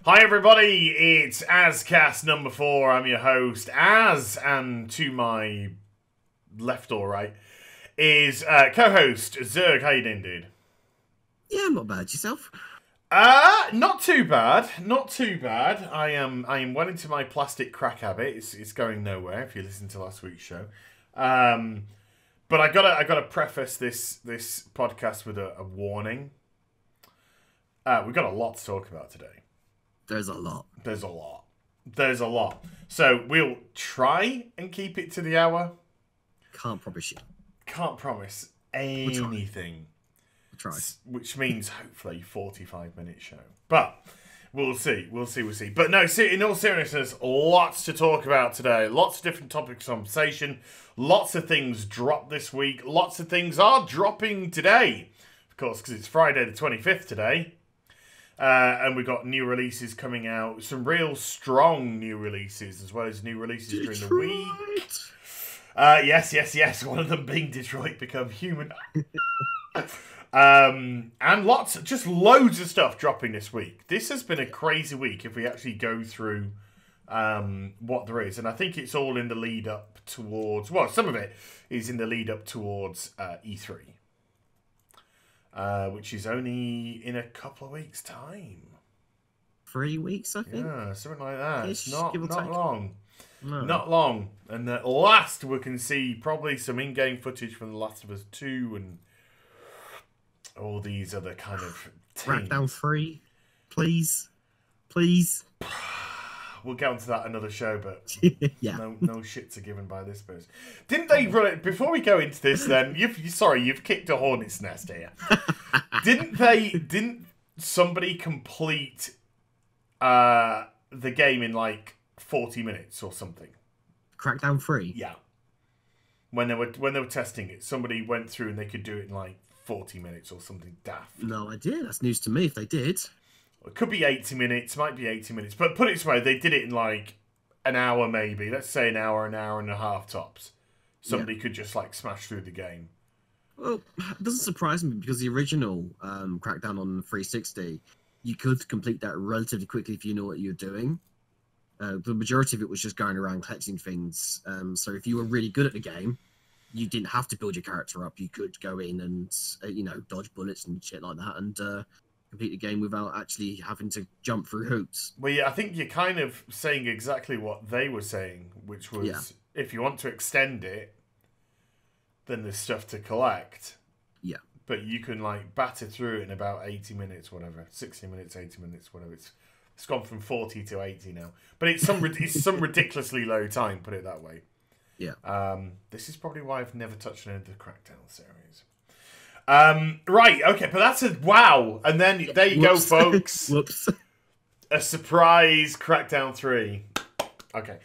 Hi everybody, it's AZCast number 4. I'm your host, Az, and to my left or right is co-host Zerg. How you doing, dude? Yeah, not bad. Yourself? Not too bad. Not too bad. I am well into my plastic crack habit. It's going nowhere if you listen to last week's show. But I gotta preface this podcast with a warning. We've got a lot to talk about today. There's a lot. There's a lot. So we'll try and keep it to the hour. Can't promise you. Can't promise anything. We'll try. Which means hopefully 45-minute show. But we'll see. We'll see. But no, in all seriousness, lots to talk about today. Lots of different topics of conversation. Lots of things dropped this week. Lots of things are dropping today. Of course, because it's Friday the 25th today. And we've got new releases coming out. Some real strong new releases, as well as new releases during the week. Yes. One of them being Detroit Become Human. And just loads of stuff dropping this week. This has been a crazy week if we actually go through what there is. And I think it's all in the lead up towards... Well, some of it is in the lead up towards E3. Which is only in a couple of weeks' time. 3 weeks, I think? Yeah, something like that. Ish, It's not long. No. Not long. And at last we can see probably some in-game footage from The Last of Us 2 and all these other kind of things. Crackdown 3, please. Please. We'll get onto that another show, but yeah. no shits are given by this person. Didn't they run it before we go into this? Then you've kicked a hornet's nest here. Didn't somebody complete the game in like 40 minutes or something? Crackdown 3. Yeah. When they were testing it, somebody went through and they could do it in like 40 minutes or something daft. No idea. That's news to me if they did. It could be 80 minutes, might be 80 minutes. But put it this way, they did it in like an hour maybe. Let's say an hour and a half tops. Somebody could just like smash through the game. Well, it doesn't surprise me because the original Crackdown on 360, you could complete that relatively quickly if you know what you're doing. The majority of it was just going around collecting things. So if you were really good at the game, you didn't have to build your character up. You could go in and, dodge bullets and shit like that and... complete the game without actually having to jump through hoops. Well, yeah, I think you're kind of saying exactly what they were saying, which was if you want to extend it, then there's stuff to collect. Yeah. But you can like batter through it in about 80 minutes, whatever. 60 minutes, 80 minutes, whatever. It's gone from 40 to 80 now. But it's some ridiculously low time, put it that way. Yeah. This is probably why I've never touched any of the Crackdown series. Right, okay, but that's a wow. And then there you go, folks. Whoops. A surprise Crackdown 3. Okay.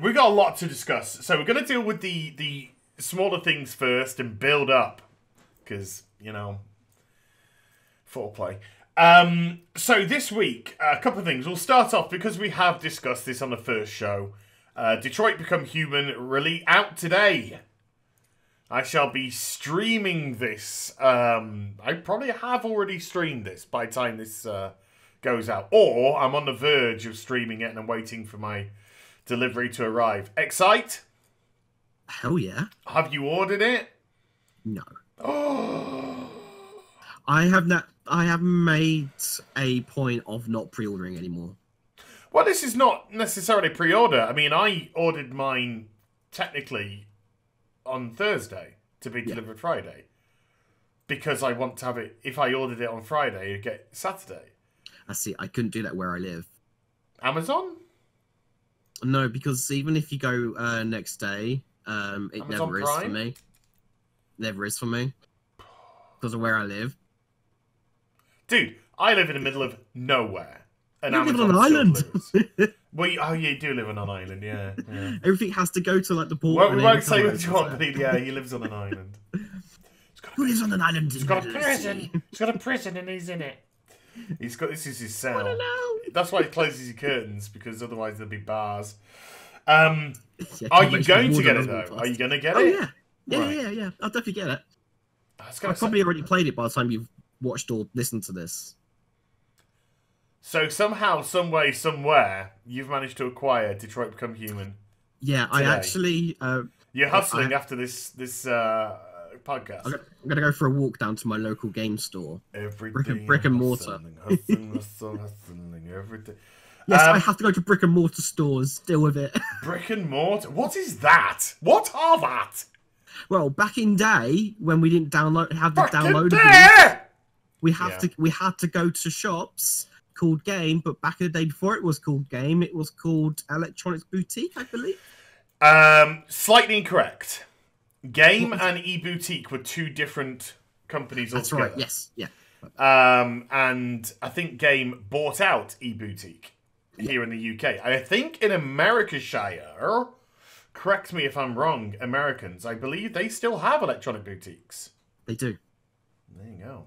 We've got a lot to discuss. So we're going to deal with the smaller things first and build up. Because, foreplay. So this week, a couple of things. We'll start off, because we have discussed this on the first show. Detroit Become Human, out today. I shall be streaming this. I probably have already streamed this by the time this goes out. Or I'm on the verge of streaming it and I'm waiting for my delivery to arrive. Excite? Hell yeah. Have you ordered it? No. Oh. I have made a point of not pre-ordering anymore. Well, this is not necessarily pre-order. I mean, I ordered mine technically on Thursday to be delivered Friday, because I want to have it. If I ordered it on Friday, it'd get Saturday. I see. I couldn't do that where I live. Amazon? No, because even if you go next day, it Amazon never is Prime? for me. Never is for me because of where I live. Dude, I live in the middle of nowhere. And you live on an island. Well, you do live on an island, yeah. Everything has to go to like the port. We won't say what you want, but yeah, he lives on an island. Who lives on an island? He's got a prison. He's got a prison and he's in it. This is his cell. I don't know. That's why he closes his curtains, because otherwise there'll be bars. Are you going to get it though? Are you going to get it? Yeah. I'll definitely get it. I've probably already played it by the time you've watched or listened to this. So somehow, some way, somewhere, you've managed to acquire Detroit Become Human. Yeah, today. I actually. You're hustling after this podcast. I'm gonna go for a walk down to my local game store. Every Brick and mortar. Hustling every day. Yes, I have to go to brick and mortar stores. Deal with it. Brick and mortar. What is that? What are that? Well, back in day when we didn't have the downloadables, we had to go to shops called Game. But back in the day before it was called Game, it was called Electronics Boutique, I believe. Slightly incorrect. Game and eBoutique were two different companies altogether. That's right. Yes. Yeah. And I think Game bought out eBoutique here in the UK. I think in Americashire, correct me if I'm wrong, Americans, I believe they still have electronic boutiques. They do. There you go.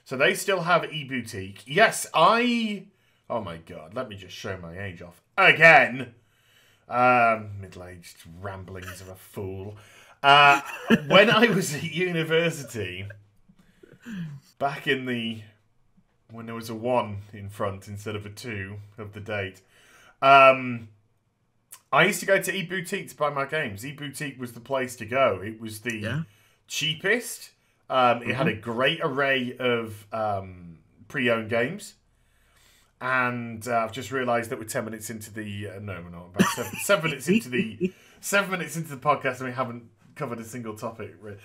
So they still have eBoutique. Yes, oh my god, let me just show my age off again. Middle-aged ramblings of a fool. When I was at university, back in when there was a 1 in front instead of a 2 of the date, I used to go to eBoutique to buy my games. eBoutique was the place to go. It was the cheapest. It had a great array of pre-owned games. And I've just realised that we're 10 minutes into the... no, we're not. About 7 minutes into the... 7 minutes into the podcast and we haven't covered a single topic. It's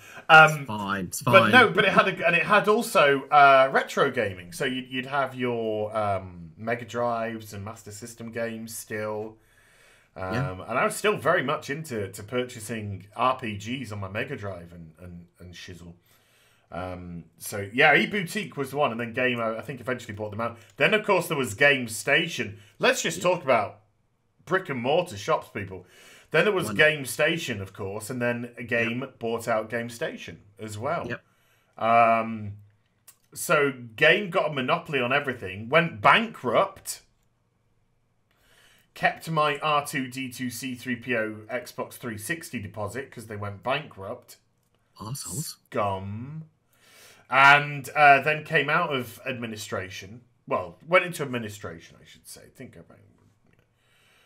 fine. It's fine. But no, but it had also retro gaming. So you'd have your Mega Drives and Master System games still. And I was still very much into purchasing RPGs on my Mega Drive and shizzle. So yeah, eBoutique was one, and then Game, I think, eventually bought them out. Then of course there was Game Station. Let's just talk about brick and mortar shops, people. Then there was Game Station, of course, and then Game bought out Game Station as well. Yep. So Game got a monopoly on everything, went bankrupt, kept my R2D2 C3PO Xbox 360 deposit because they went bankrupt. Arseholes. Scum. And then came out of administration. Well, went into administration, I should say.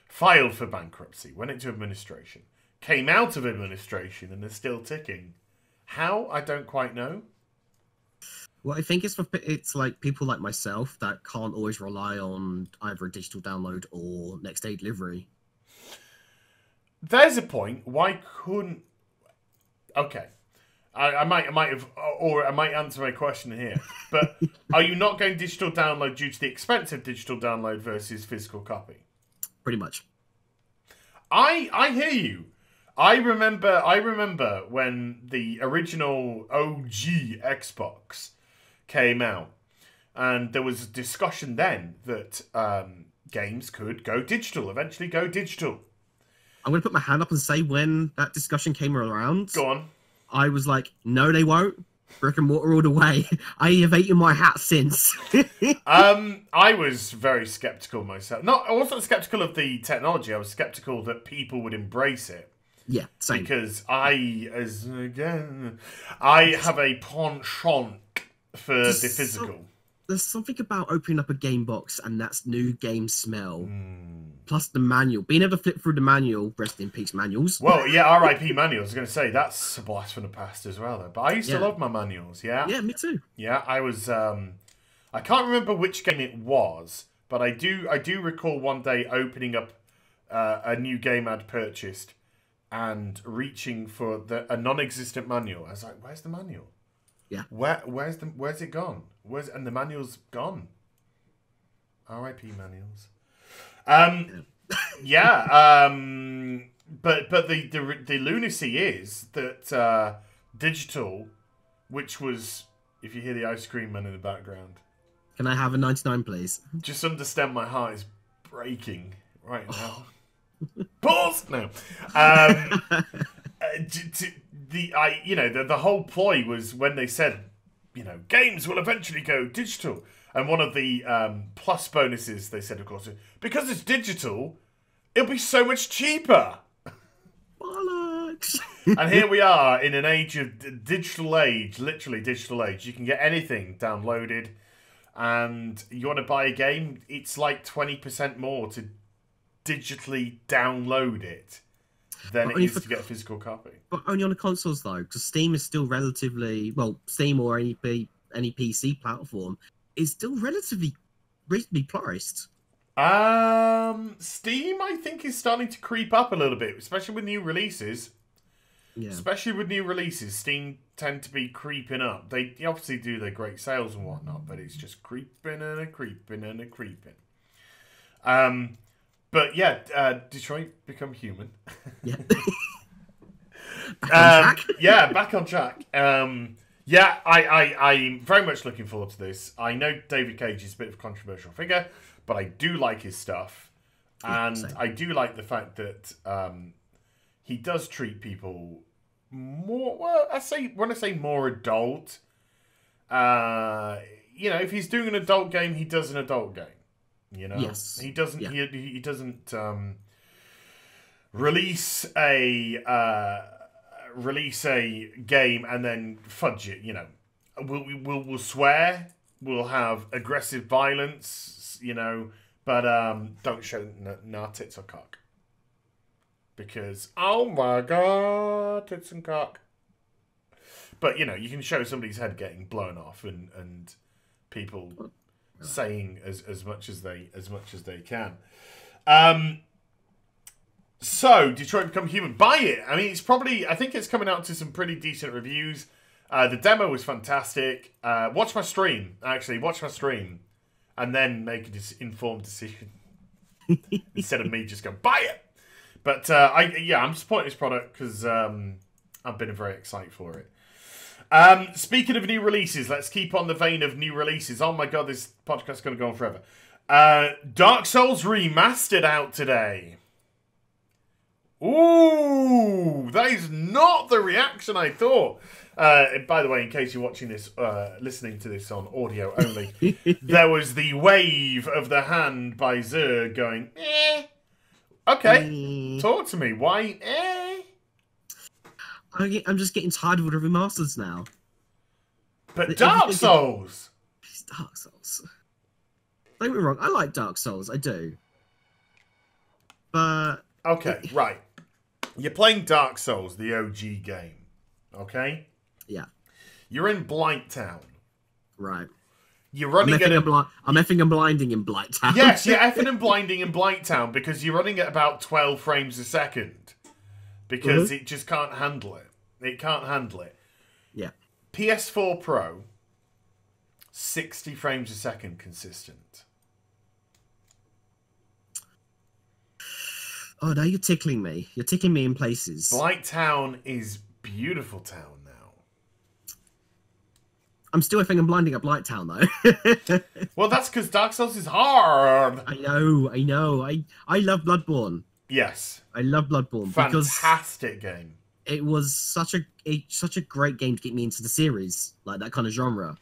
Filed for bankruptcy. Went into administration. Came out of administration and is still ticking. How? I don't quite know. Well, I think it's like people like myself that can't always rely on either a digital download or next day delivery. There's a point. Why couldn't... Okay. I might have, or I might answer my question here. But are you not going digital download due to the expense of digital download versus physical copy? Pretty much. I hear you. I remember when the original OG Xbox came out, and there was a discussion then that games could go digital, eventually go digital. I'm going to put my hand up and say when that discussion came around. Go on. I was like, no, they won't. Brick and mortar all the way. I have eaten my hat since. I was very skeptical myself. I wasn't skeptical of the technology. I was skeptical that people would embrace it. Yeah, same. Because I have a penchant for the physical. There's something about opening up a game box and that's new game smell. Plus the manual. Being able to flip through the manual, rest in peace manuals. Well, yeah, RIP manuals. I was going to say, that's a blast from the past as well, though. But I used to love my manuals, yeah? Yeah, me too. Yeah, I was... I can't remember which game it was, but I do recall one day opening up a new game I'd purchased and reaching for a non-existent manual. I was like, where's the manual? Yeah. Where's it gone? And the manual's gone. RIP manuals. But the lunacy is that digital, which was, if you hear the ice cream man in the background, can I have a 99, please? Just understand my heart is breaking right now. Pause. No. The whole ploy was when they said, games will eventually go digital. And one of the plus bonuses, they said, of course, because it's digital, it'll be so much cheaper. Bollocks. And here we are in an age of digital age, literally digital age. You can get anything downloaded. and you want to buy a game, it's like 20% more to digitally download it than it is to get a physical copy. But only on the consoles, though, because Steam is still relatively... Well, Steam or any PC platform is still relatively reasonably priced. Steam, I think, is starting to creep up a little bit, especially with new releases. Yeah. Especially with new releases, Steam tend to be creeping up. They obviously do their great sales and whatnot, but it's just creeping and a creeping and a creeping. But yeah, Detroit Become Human. Yeah. Back on track. Yeah, back on track. Yeah, I'm very much looking forward to this. I know David Cage is a bit of a controversial figure, but I do like his stuff. And same. I do like the fact that he does treat people more, well, when I say more adult, you know, if he's doing an adult game, he does an adult game. You know, yes. He doesn't. Yeah. He doesn't release a game and then fudge it. You know, we'll swear. We'll have aggressive violence. You know, but don't show no tits or cock, because oh my god, tits and cock. But you know, you can show somebody's head getting blown off and people saying as much as they can. So Detroit Become Human, buy it. I mean, I think it's coming out to some pretty decent reviews. The demo was fantastic. Watch my stream, and then make an informed decision instead of me just going buy it. But I'm supporting this product because I've been very excited for it. Speaking of new releases, let's keep on the vein of new releases. Oh my god, this podcast is going to go on forever. Dark Souls Remastered out today. Ooh, that is not the reaction I thought. By the way, in case you're watching this, listening to this on audio only, there was the wave of the hand by Zerg going, eh. Okay, talk to me. Why, eh? I'm just getting tired of all the remasters now. But Dark Souls! It's Dark Souls. Don't get me wrong, I like Dark Souls, I do. But... Okay, right. You're playing Dark Souls, the OG game. Okay? Yeah. You're in Blighttown. Right. You're running I'm effing and blinding in Blighttown. Yes, you're effing and blinding in Blighttown because you're running at about 12 frames a second. Because it just can't handle it. It can't handle it. Yeah. PS4 Pro, 60 frames a second consistent. Oh, now you're tickling me. You're tickling me in places. Blighttown is beautiful town now. I'm still effing and blinding at Blighttown, though. Well, that's because Dark Souls is hard. I know. I love Bloodborne. Yes. I love Bloodborne. Fantastic game. It was such a great game to get me into the series, like that kind of genre.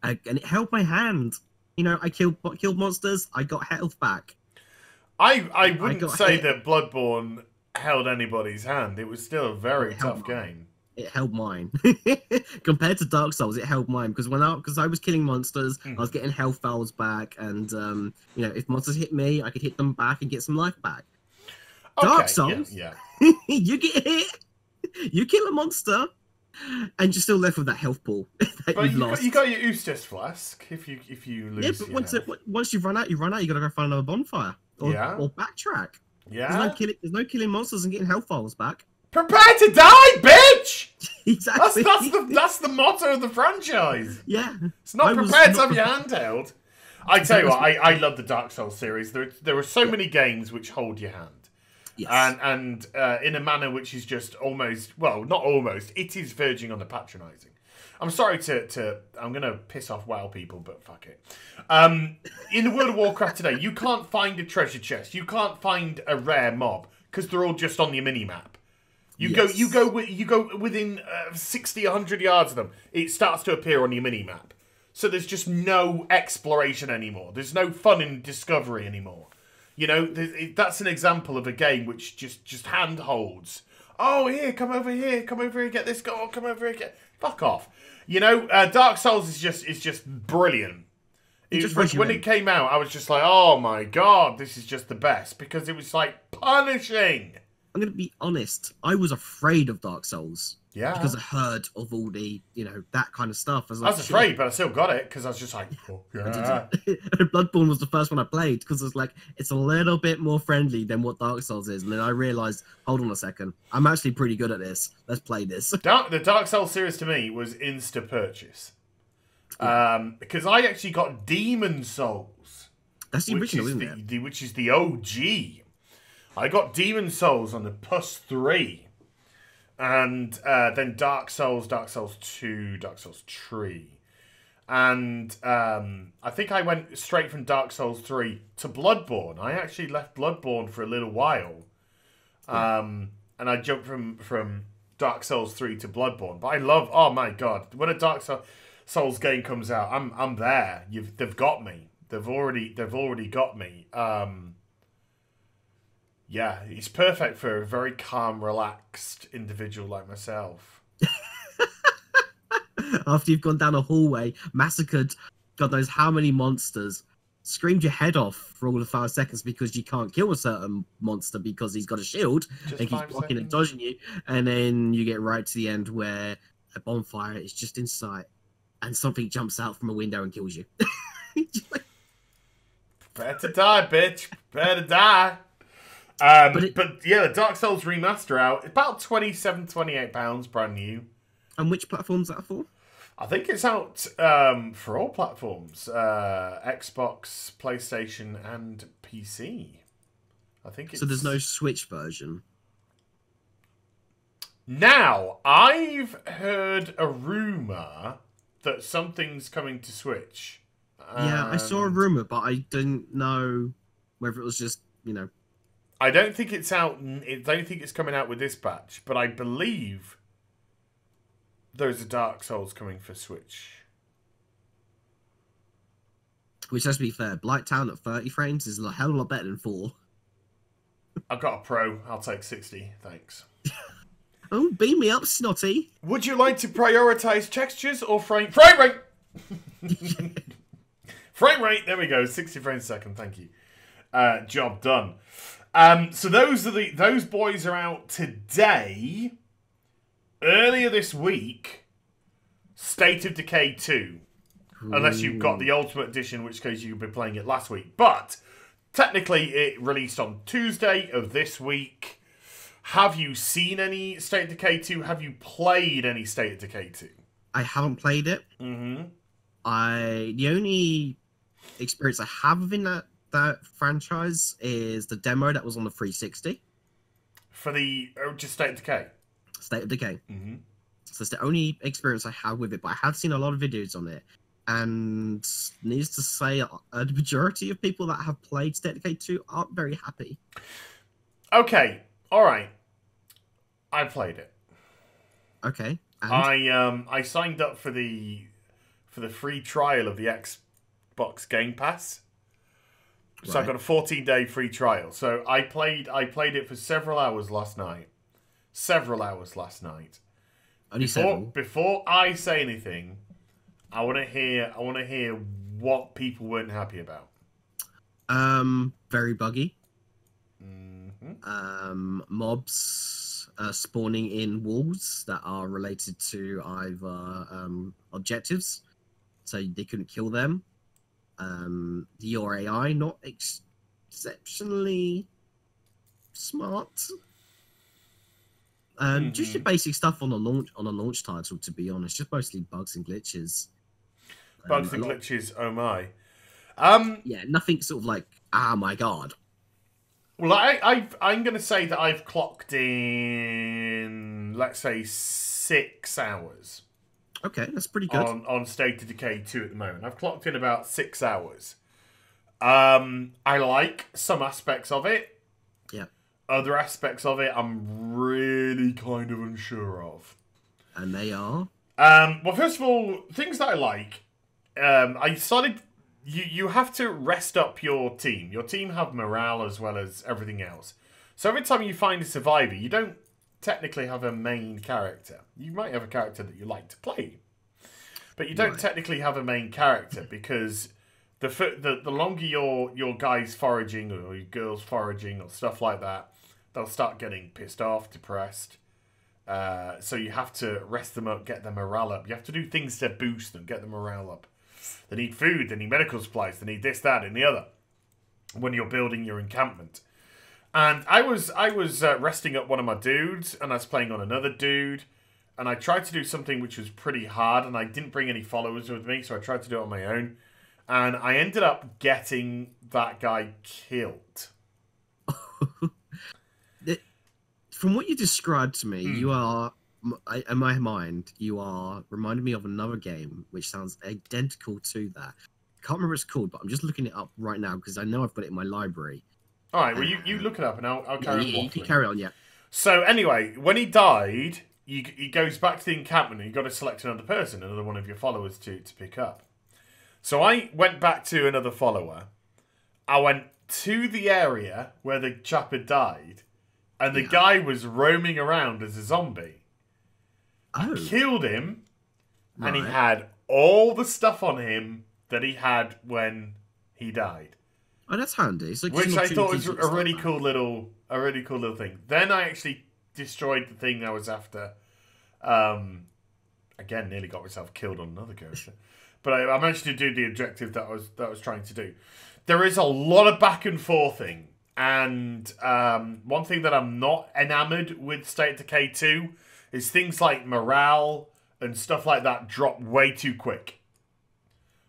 And it held my hand. You know, I killed monsters, I got health back. I wouldn't say that Bloodborne held anybody's hand. It was still a very tough game. It held mine. Compared to Dark Souls, it held mine because I was killing monsters, I was getting health vials back, and you know, if monsters hit me, I could hit them back and get some life back. Okay, Dark Souls, yeah. You get hit, you kill a monster, and you're still left with that health pool that you've lost. You got your Eustace flask if you lose. Yeah, but once you run out. You gotta go find another bonfire or backtrack. Yeah, there's no killing monsters and getting health files back. Prepare to die, bitch! Exactly. That's the motto of the franchise. Yeah, it's not prepared to have your hand held. I tell you what, I love the Dark Souls series. There are so many games which hold your hand. Yes. And in a manner which is just almost, well, not almost, it is verging on the patronising. I'm sorry I'm going to piss off WoW people, but fuck it. In the World of Warcraft today, you can't find a treasure chest. You can't find a rare mob because they're all just on your mini-map. You go within 60, 100 yards of them. It starts to appear on your mini-map. So there's just no exploration anymore. There's no fun in discovery anymore. You know, that's an example of a game which just handholds. Oh, here, come over here, get this, go on, come over here, fuck off. You know, Dark Souls is just brilliant. When it came out, I was just like, oh my god, this is just the best. Because it was like punishing. I'm going to be honest. I was afraid of Dark Souls. Yeah. Because I heard of all the, that kind of stuff. I was afraid, but I still got it because I was just like, oh, yeah. Bloodborne was the first one I played because it's like, it's a little bit more friendly than what Dark Souls is. And then I realized, hold on a second, I'm actually pretty good at this. Let's play this. The Dark Souls series to me was insta purchase. Because I actually got Demon Souls. That's the original, isn't it? Which is the OG. I got Demon Souls on the +3. And then Dark Souls 2, Dark Souls 3. And I think I went straight from Dark Souls 3 to Bloodborne. I actually left Bloodborne for a little while. And I jumped from Dark Souls 3 to Bloodborne. But I love, oh my god, when a Dark Souls game comes out, I'm there. They've got me. They've already got me. Yeah, it's perfect for a very calm, relaxed individual like myself. After you've gone down a hallway, massacred God knows how many monsters, screamed your head off for all of 5 seconds because you can't kill a certain monster because he's got a shield and he's blocking and dodging you, and then you get right to the end where a bonfire is just in sight and something jumps out from a window and kills you. Better die, bitch. Better die. But yeah, the Dark Souls remaster out. It's about £27, £28, brand new. And which platform's that for? I think it's out for all platforms. Xbox, PlayStation, and PC. I think it's... So there's no Switch version? Now, I've heard a rumour that something's coming to Switch. Yeah, I saw a rumour, but I didn't know whether it was just, I don't think it's out. I don't think it's coming out with this batch, but I believe there's a Dark Souls coming for Switch. Which, let's be fair, Blighttown at 30 frames is a hell of a lot better than 4. I've got a Pro. I'll take 60. Thanks. Oh, beam me up, snotty. Would you like to prioritise textures or frame rate? Frame rate. There we go. 60 frames a second. Thank you. Job done. So those boys are out today. Earlier this week, State of Decay 2. Ooh. Unless you've got the Ultimate Edition, in which case you've been playing it last week. But technically, it released on Tuesday of this week. Have you seen any State of Decay 2? Have you played any State of Decay 2? I haven't played it. Mm-hmm. The only experience I have within that franchise is the demo that was on the 360 for the just State of Decay. State of Decay. Mm-hmm. So it's the only experience I have with it, but I have seen a lot of videos on it, and needs to say a majority of people that have played State of Decay 2 aren't very happy. Okay, all right, I played it. Okay, and? I signed up for the free trial of the Xbox Game Pass. So right. I got a 14-day free trial. So I played it for several hours last night. Only several. Before I say anything, I want to hear what people weren't happy about. Very buggy. Mm-hmm. Mobs spawning in walls that are related to either objectives, so they couldn't kill them. Your AI not exceptionally smart. Just your basic stuff on a launch title, to be honest. Just mostly bugs and glitches. Glitches, oh my. Yeah, nothing sort of like, my god. Well, I'm going to say that I've clocked in, let's say, 6 hours. Okay, that's pretty good. On State of Decay 2 at the moment. I've clocked in about 6 hours. I like some aspects of it. Yeah. Other aspects of it, I'm really kind of unsure of. And they are? Well, first of all, things that I like. I started... You have to rest up your team. Your team have morale as well as everything else. So every time you find a survivor, you don't technically have a main character. You might have a character that you like to play. But you don't technically have a main character because the longer your guy's foraging or your girl's foraging or stuff like that, they'll start getting pissed off, depressed. So you have to rest them up, get their morale up. You have to do things to boost them, get the morale up. They need food, they need medical supplies, they need this, that, and the other when you're building your encampment. And I was resting up one of my dudes, and I was playing on another dude, and I tried to do something which was pretty hard, and I didn't bring any followers with me, so I tried to do it on my own. And I ended up getting that guy killed. From what you described to me, you are, in my mind, you are reminding me of another game which sounds identical to that. I can't remember what it's called, but I'm just looking it up right now because I know I've got it in my library. All right, well, you look it up and I'll carry on. You can carry on, yeah. So anyway, when he died, he goes back to the encampment and you've got to select another person, another one of your followers to pick up. So I went back to another follower. I went to the area where the chap had died, and the guy was roaming around as a zombie. I killed him, and he had all the stuff on him that he had when he died. Oh, that's handy. It's like which I thought was a really cool little thing. Then I actually destroyed the thing I was after. Again, nearly got myself killed on another character. But I managed to do the objective that I was trying to do. There is a lot of back and forthing. And one thing that I'm not enamored with State of Decay 2 is things like morale and stuff like that drop way too quick.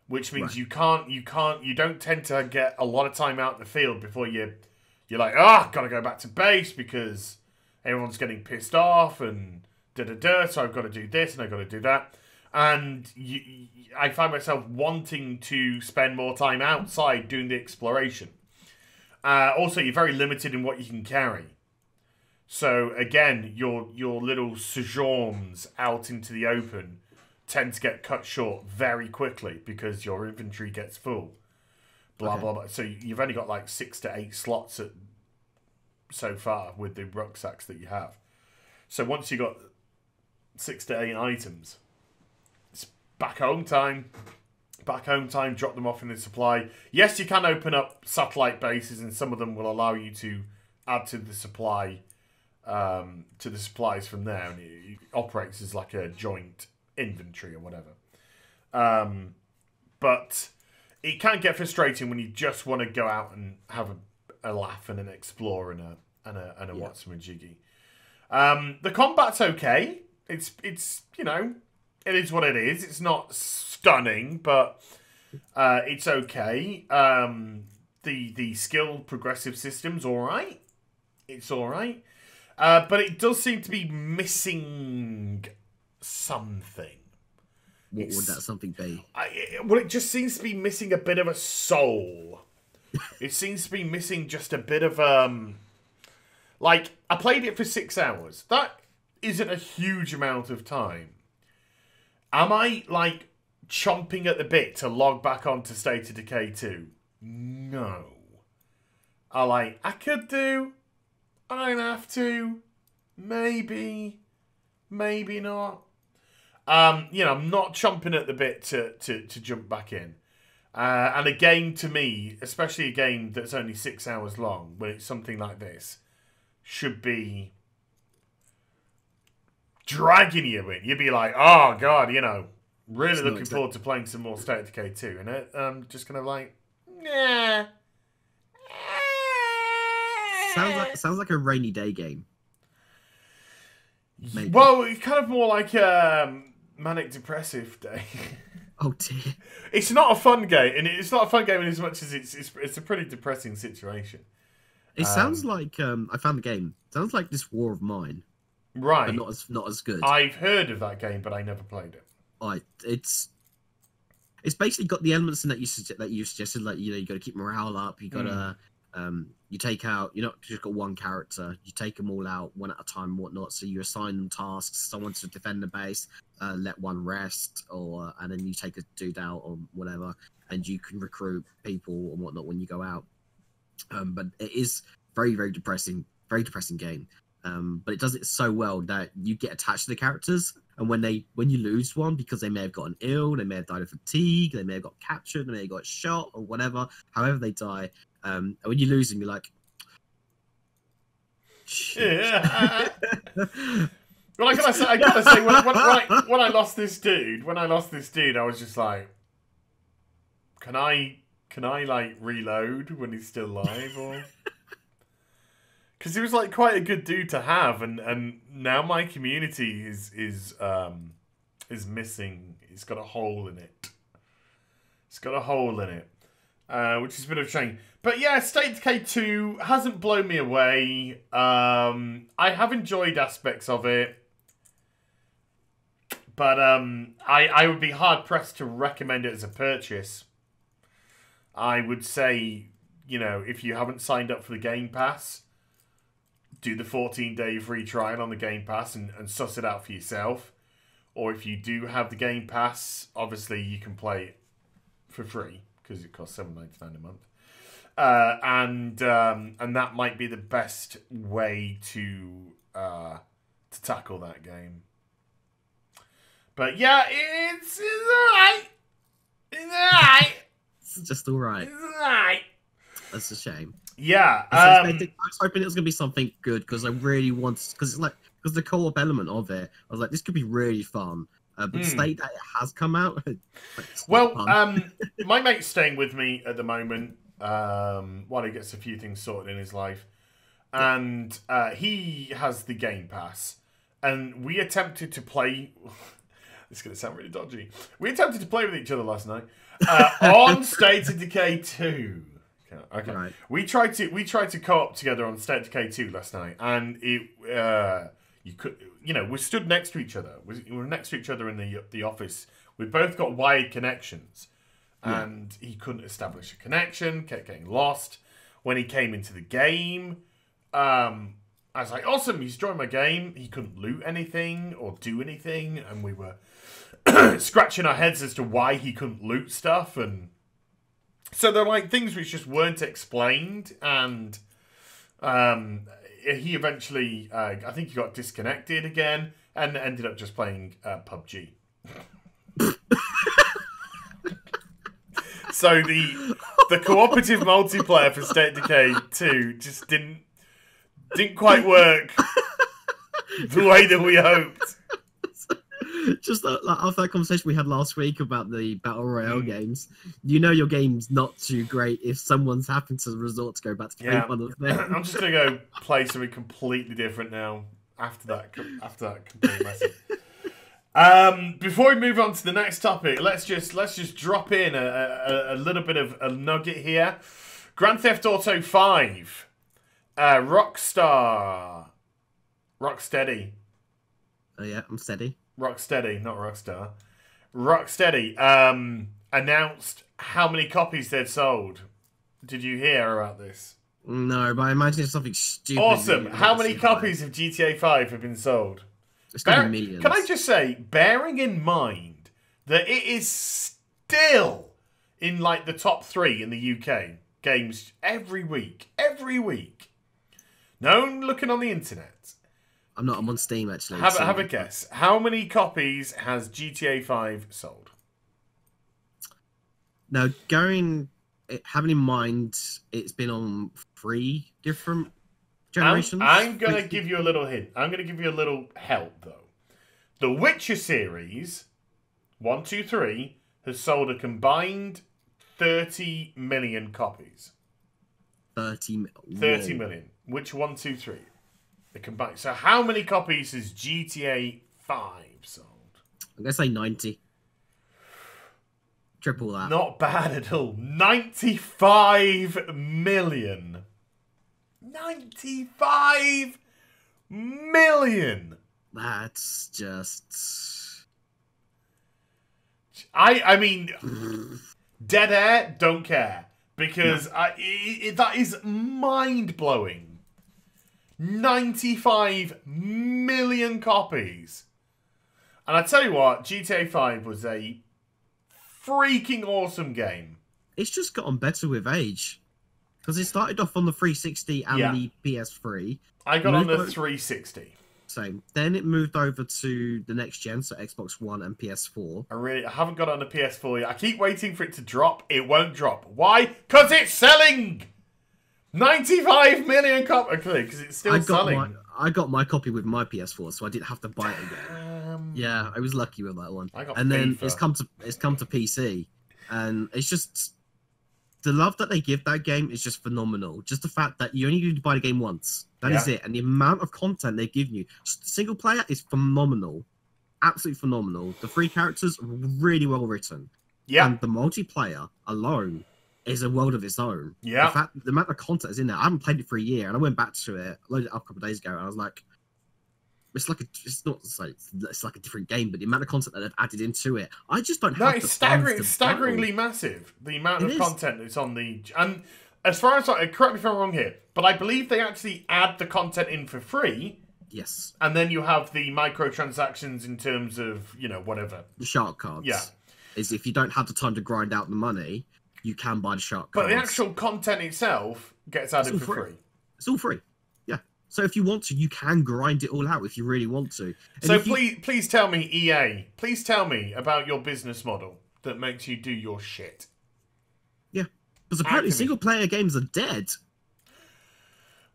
Which means you don't tend to get a lot of time out in the field before you're like, gotta go back to base because everyone's getting pissed off and so I've got to do this and I've got to do that. And I find myself wanting to spend more time outside doing the exploration. Also, you're very limited in what you can carry. So again, your little sojourns out into the open tend to get cut short very quickly because your inventory gets full. Blah, blah, blah. So you've only got like 6 to 8 slots so far with the rucksacks that you have. So once you've got 6 to 8 items, it's back home time. Back home time, drop them off in the supply. Yes, you can open up satellite bases, and some of them will allow you to add to the supply, to the supplies from there, and it operates as like a joint inventory or whatever. But it can get frustrating when you just want to go out and have a laugh and an explore and a what's some jiggy. The combat's okay. It's you know, it is what it is. It's not stunning, but it's okay. The skill progressive system's all right. It's all right, but it does seem to be missing something. What would that something be? Well, it just seems to be missing a bit of a soul. It seems to be missing just a bit of like, I played it for 6 hours. That isn't a huge amount of time. Am I like chomping at the bit to log back onto State of Decay 2? No. I could do. I don't have to. Maybe. Maybe not. You know, I'm not chomping at the bit to jump back in. And a game to me, especially a game that's only 6 hours long, when it's something like this, should be dragging you in. You'd be like, oh god, you know, really looking forward to playing some more State of Decay 2. And just kind of like, nah. Sounds like a rainy day game. Maybe. Well, it's kind of more like manic depressive day. Oh dear. It's not a fun game, and it's not a fun game in as much as it's a pretty depressing situation. It sounds like I found the game. It sounds like this War of Mine, right? But not as good. I've heard of that game, but I never played it. It's basically got the elements in that you suggested, like, you know, you got to keep morale up. You got to you take out. You're not just got one character. You take them all out one at a time and whatnot. So you assign them tasks. Someone to defend the base, let one rest, and then you take a dude out or whatever, and you can recruit people and whatnot when you go out. But it is very, very depressing game. But it does it so well that you get attached to the characters, And when you lose one, because they may have gotten ill, they may have died of fatigue, they may have got captured, they may have got shot or whatever, however they die, and when you lose them, you're like, shit. Yeah. Well, I gotta say, when I lost this dude, I was just like, can I like reload when he's still alive, or? Because he was like quite a good dude to have, and now my community is missing. It's got a hole in it. It's got a hole in it, which is a bit of a shame. But yeah, State of Decay 2 hasn't blown me away. I have enjoyed aspects of it, but I would be hard pressed to recommend it as a purchase. I would say, you know, if you haven't signed up for the Game Pass, do the 14-day free trial on the Game Pass and suss it out for yourself. Or if you do have the Game Pass, obviously you can play it for free because it costs $7.99 a month. And that might be the best way to tackle that game. But yeah, it's alright. It's alright. It's just alright. It's alright. That's a shame. Yeah, I was hoping it was gonna be something good because I really wanted, because the co-op element of it, I was like, this could be really fun. But the state that it has come out, well, my mate's staying with me at the moment while he gets a few things sorted in his life, and he has the Game Pass, and we attempted to play. This is gonna sound really dodgy. We attempted to play with each other last night on State of Decay 2. Okay. Right. We tried to co-op together on State of Decay 2 last night, and it we stood next to each other. We were next to each other in the office. We both got wired connections, and he couldn't establish a connection. Kept getting lost. When he came into the game, I was like, "Awesome, he's joined my game." He couldn't loot anything or do anything, and we were scratching our heads as to why he couldn't loot stuff and. So they're like things which just weren't explained, and he eventually, I think he got disconnected again, and ended up just playing PUBG. So the cooperative multiplayer for State of Decay 2 just didn't quite work the way that we hoped. Just like after that conversation we had last week about the Battle Royale games, you know your game's not too great if someone's happened to resort to go back to play one of them. I'm just going to go play something completely different now after that complete message. Before we move on to the next topic, let's just drop in a little bit of a nugget here. Grand Theft Auto 5. Rocksteady. Oh yeah, I'm steady. Rocksteady, not Rockstar. Rocksteady announced how many copies they'd sold. Did you hear about this? No, but I imagine it's something stupid. Awesome. How many copies of GTA 5 have been sold? It's going to be millions. Can I just say, bearing in mind that it is still in like the top 3 in the UK games every week. No one looking on the internet. I'm on Steam, actually. Have a guess. How many copies has GTA 5 sold? Now, having in mind it's been on 3 different generations. I'm going to give you a little hint. I'm going to give you a little help, though. The Witcher series, 1, 2, 3, has sold a combined 30 million copies. 30 million. Which 1, 2, 3? Combined. So how many copies has GTA 5 sold? I'm going to say 90. Triple that. Not bad at all. 95 million. 95 million. That's just... I mean, dead air, don't care. Because that is mind-blowing. 95 million copies. And I tell you what, GTA 5 was a freaking awesome game. It's just gotten better with age. Because it started off on the 360 and the PS3. I got on the 360. Same. Then it moved over to the next gen, so Xbox One and PS4. I haven't got it on the PS4 yet. I keep waiting for it to drop. It won't drop. Why? Because it's selling! 95 million copies. Because it's still selling. I got my copy with my PS4, so I didn't have to buy it again. Yeah, I was lucky with that one. And then FIFA. it's come to PC, and it's just the love that they give that game is just phenomenal. Just the fact that you only need to buy the game once. That is it. And the amount of content they give you. Single player is phenomenal. Absolutely phenomenal. The free characters are really well written. Yeah. And the multiplayer alone is a world of its own. Yeah. The amount of content is in there. I haven't played it for a year, and I went back to it, loaded it up a couple of days ago, and I was like, it's like a different game, but the amount of content that they've added into it, I just don't have. No, it's staggeringly massive. The amount of content that's on the and as far as correct me if I'm wrong here, but I believe they actually add the content in for free. Yes. And then you have the microtransactions in terms of whatever the shark cards. Yeah. Is if you don't have the time to grind out the money, you can buy the shark cards. But the actual content itself gets added for free. It's all free. Yeah. So if you want to, you can grind it all out if you really want to. And so please tell me, EA, please tell me about your business model that makes you do your shit. Yeah. Because apparently single-player games are dead.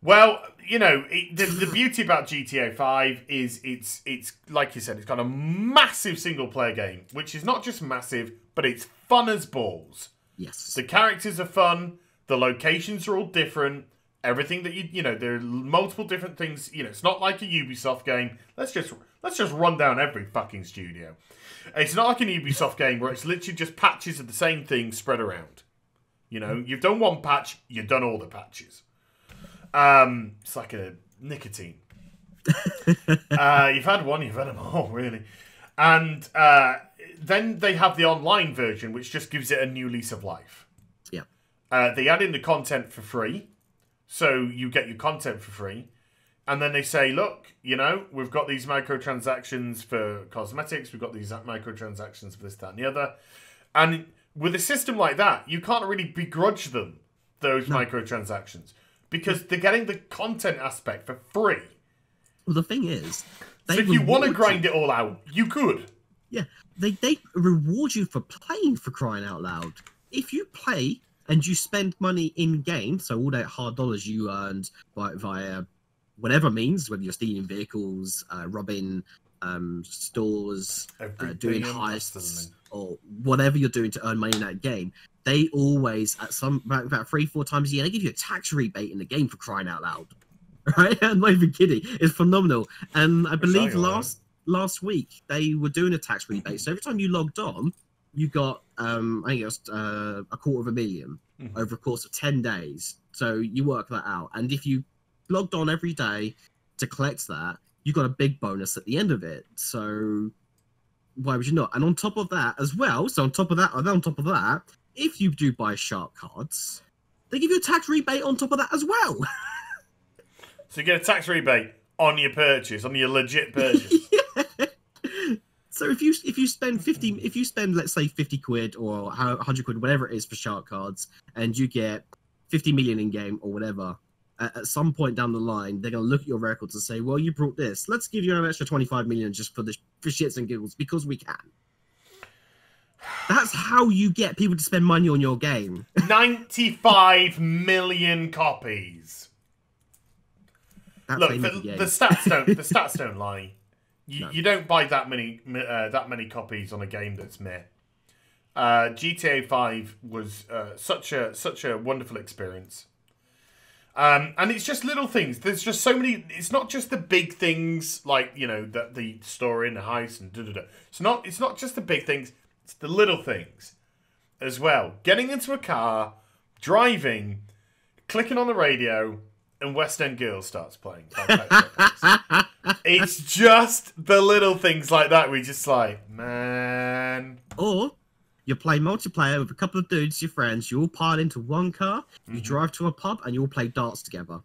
Well, the beauty about GTA 5 is it's like you said, it's got a massive single-player game, which is not just massive, but it's fun as balls. Yes. The characters are fun. The locations are all different. Everything that there are multiple different things. It's not like a Ubisoft game. Let's just run down every fucking studio. It's not like an Ubisoft game where it's literally just patches of the same thing spread around. You've done one patch, you've done all the patches. It's like a nicotine. You've had one, you've had them all, really. And then they have the online version, which just gives it a new lease of life. Yeah. They add in the content for free, so you get your content for free. And then they say, look, we've got these microtransactions for cosmetics, we've got these microtransactions for this, that, and the other. And with a system like that, you can't really begrudge them those microtransactions. Because they're getting the content aspect for free. Well, the thing is, so if you want to grind it all out, you could. Yeah, they reward you for playing, for crying out loud. If you play and you spend money in game, so all that hard dollars you earned via whatever means, whether you're stealing vehicles, robbing stores, doing heists, or whatever you're doing to earn money in that game, they always, at about 3-4 times a year, they give you a tax rebate in the game, for crying out loud. Right? I'm not even kidding. It's phenomenal. And I believe last week they were doing a tax rebate. So every time you logged on, you got I think it was $250,000 over a course of 10 days. So you work that out. And if you logged on every day to collect that, you got a big bonus at the end of it. So why would you not? And on top of that as well, on top of that, if you do buy shark cards, they give you a tax rebate on top of that as well. So you get a tax rebate on your purchase, on your legit purchase. Yeah. So if you spend let's say 50 quid or 100 quid, whatever it is for shark cards, and you get 50 million in game or whatever, at some point down the line, they're going to look at your records and say, well, you brought this. Let's give you an extra 25 million just for shits and giggles because we can. That's how you get people to spend money on your game. 95 million copies. Look, the stats don't lie. You don't buy that many copies on a game that's meh. GTA 5 was such a wonderful experience. And it's just little things. There's just so many. It's not just the big things like the story and the heist and da da da. It's not just the big things. It's the little things as well. Getting into a car, driving, clicking on the radio, and West End Girls starts playing. It's just the little things like that. We just like, man. Or you play multiplayer with a couple of dudes, your friends. You all pile into one car. You drive to a pub and you all play darts together.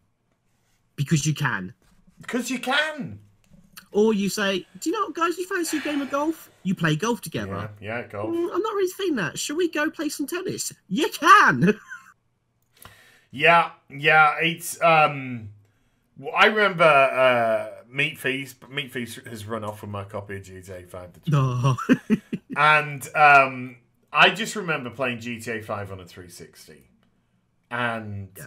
Because you can. Because you can. Or you say, do you know what, guys, you fancy a game of golf? You play golf together. Yeah, golf. I'm not really feeling that. Shall we go play some tennis? You can! Yeah, it's, I remember Meat Feast has run off with my copy of GTA 5. No. And I just remember playing GTA 5 on a 360. And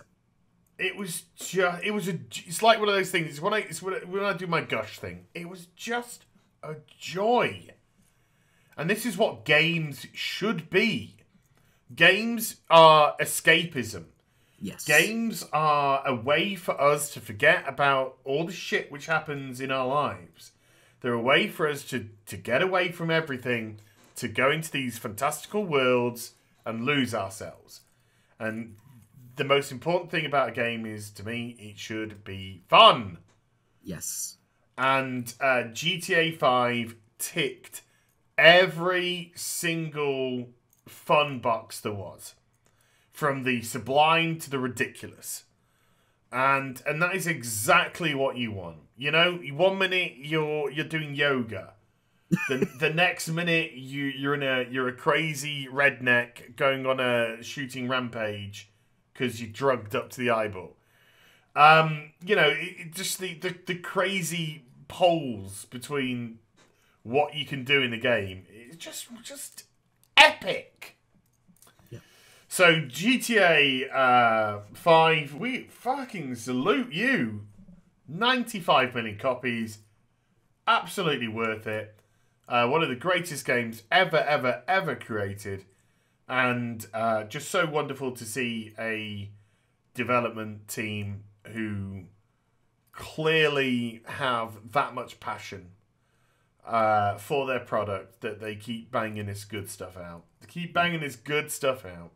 it was just, it's like one of those things. When I do my gush thing, it was just a joy. And this is what games should be. Games are escapism. Yes. Games are a way for us to forget about all the shit which happens in our lives. They're a way for us to get away from everything, to go into these fantastical worlds and lose ourselves. And the most important thing about a game is, to me, it should be fun. Yes. And GTA 5 ticked every single fun box there was. From the sublime to the ridiculous. And that is exactly what you want. You know, 1 minute you're doing yoga. The next minute you're a crazy redneck going on a shooting rampage because you're drugged up to the eyeball. You know, just the crazy poles between what you can do in the game. It's just epic. So, GTA 5, we fucking salute you. 95 million copies. Absolutely worth it. One of the greatest games ever created. And just so wonderful to see a development team who clearly have that much passion for their product that they keep banging this good stuff out. They keep banging this good stuff out.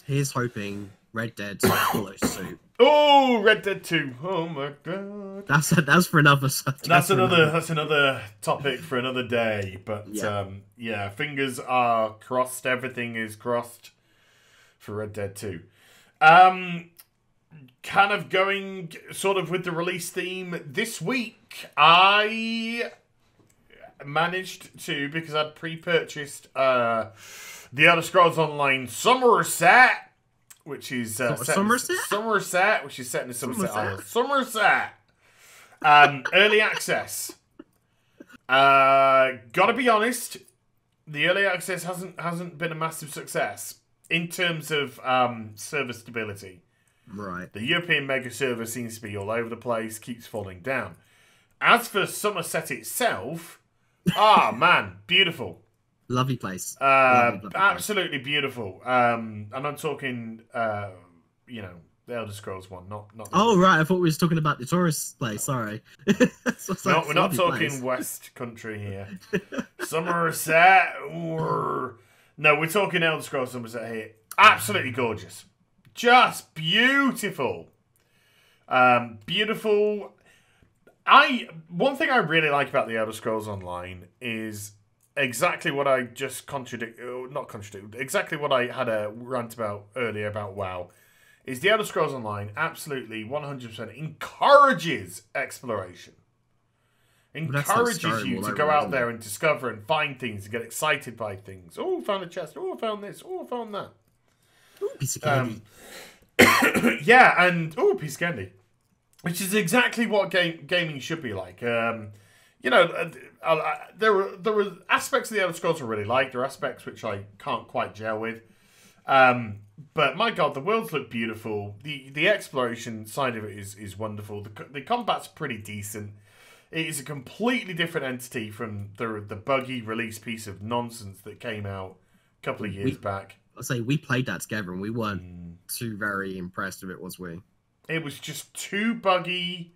Here's hoping Red Dead follows suit. Oh, Red Dead 2. Oh my god. That's for another subject. That's another topic for another day. But yeah, fingers are crossed. Everything is crossed for Red Dead 2. Kind of going sort of with the release theme this week. I managed to, because I'd pre-purchased The Elder Scrolls Online Summerset, which is Summerset, which is set in the Somerset Isles. Summerset, early access. Gotta be honest, the early access hasn't been a massive success in terms of server stability. Right. The European mega server seems to be all over the place, keeps falling down. As for Summerset itself, man, beautiful. Lovely place. Lovely absolutely place. Beautiful. And I'm talking, you know, the Elder Scrolls one, not. Oh right, I thought we were talking about the tourist place. Sorry. No, we're not talking place. West Country here. Somerset. No, we're talking Elder Scrolls Somerset here. Absolutely gorgeous, just beautiful. Beautiful. One thing I really like about the Elder Scrolls Online is exactly what I just exactly what I had a rant about earlier about WoW, is the Elder Scrolls Online absolutely 100% encourages exploration. Encourages you to go out there and discover and find things and get excited by things. Oh, found a chest. Oh, found this. Oh, found that. Ooh, piece of candy. Yeah, and piece of candy. Which is exactly what gaming should be like. You know, there were aspects of the Elder Scrolls I really like. There are aspects which I can't quite gel with. But my god, the worlds look beautiful. The exploration side of it is wonderful. The combat's pretty decent. It is a completely different entity from the buggy release piece of nonsense that came out a couple of years back. I'll say we played that together and we weren't too very impressed with it, was we? It was just too buggy.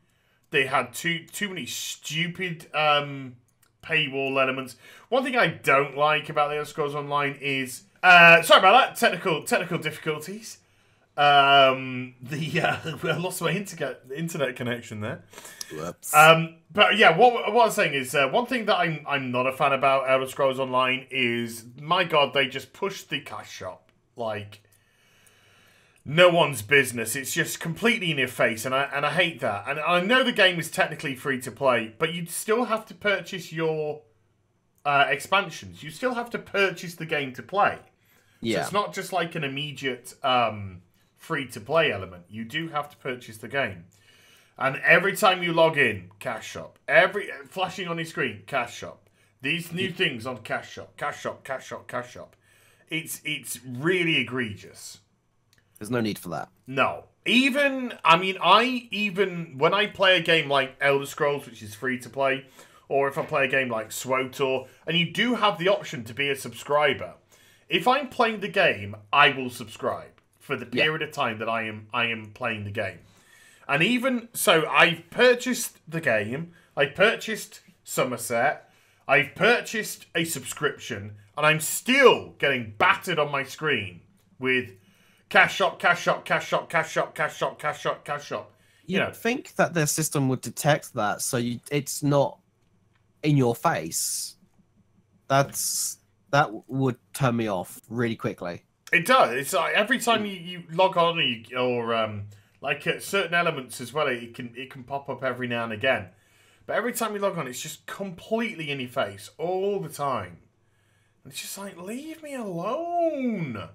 They had too many stupid paywall elements. One thing I don't like about the Elder Scrolls Online is sorry about that, technical difficulties. I lost my internet connection there. Whoops. But yeah, what I was saying is one thing that I'm not a fan about Elder Scrolls Online is, my god, they just push the cash shop like no one's business. It's just completely in your face, and I hate that. And I know the game is technically free to play, but you still have to purchase your expansions. You still have to purchase the game to play. Yeah. So it's not just like an immediate free to play element. You do have to purchase the game. And every time you log in, cash shop. Flashing on your screen, cash shop. These new things on cash shop, cash shop, cash shop, cash shop. It's really egregious. There's no need for that. No. When I play a game like Elder Scrolls, which is free to play, or if I play a game like SWOTOR, and you do have the option to be a subscriber, if I'm playing the game, I will subscribe for the period of time that I am playing the game. And even so, I've purchased the game, I purchased Summerset, I've purchased a subscription, and I'm still getting battered on my screen with cash shop, cash shop, cash shop, cash shop, cash shop, cash shop, cash shop. You'd think that their system would detect that, so it's not in your face. That would turn me off really quickly. It does. It's like every time you log on or certain elements as well, it can pop up every now and again. But every time you log on, it's just completely in your face all the time. And it's just like, leave me alone.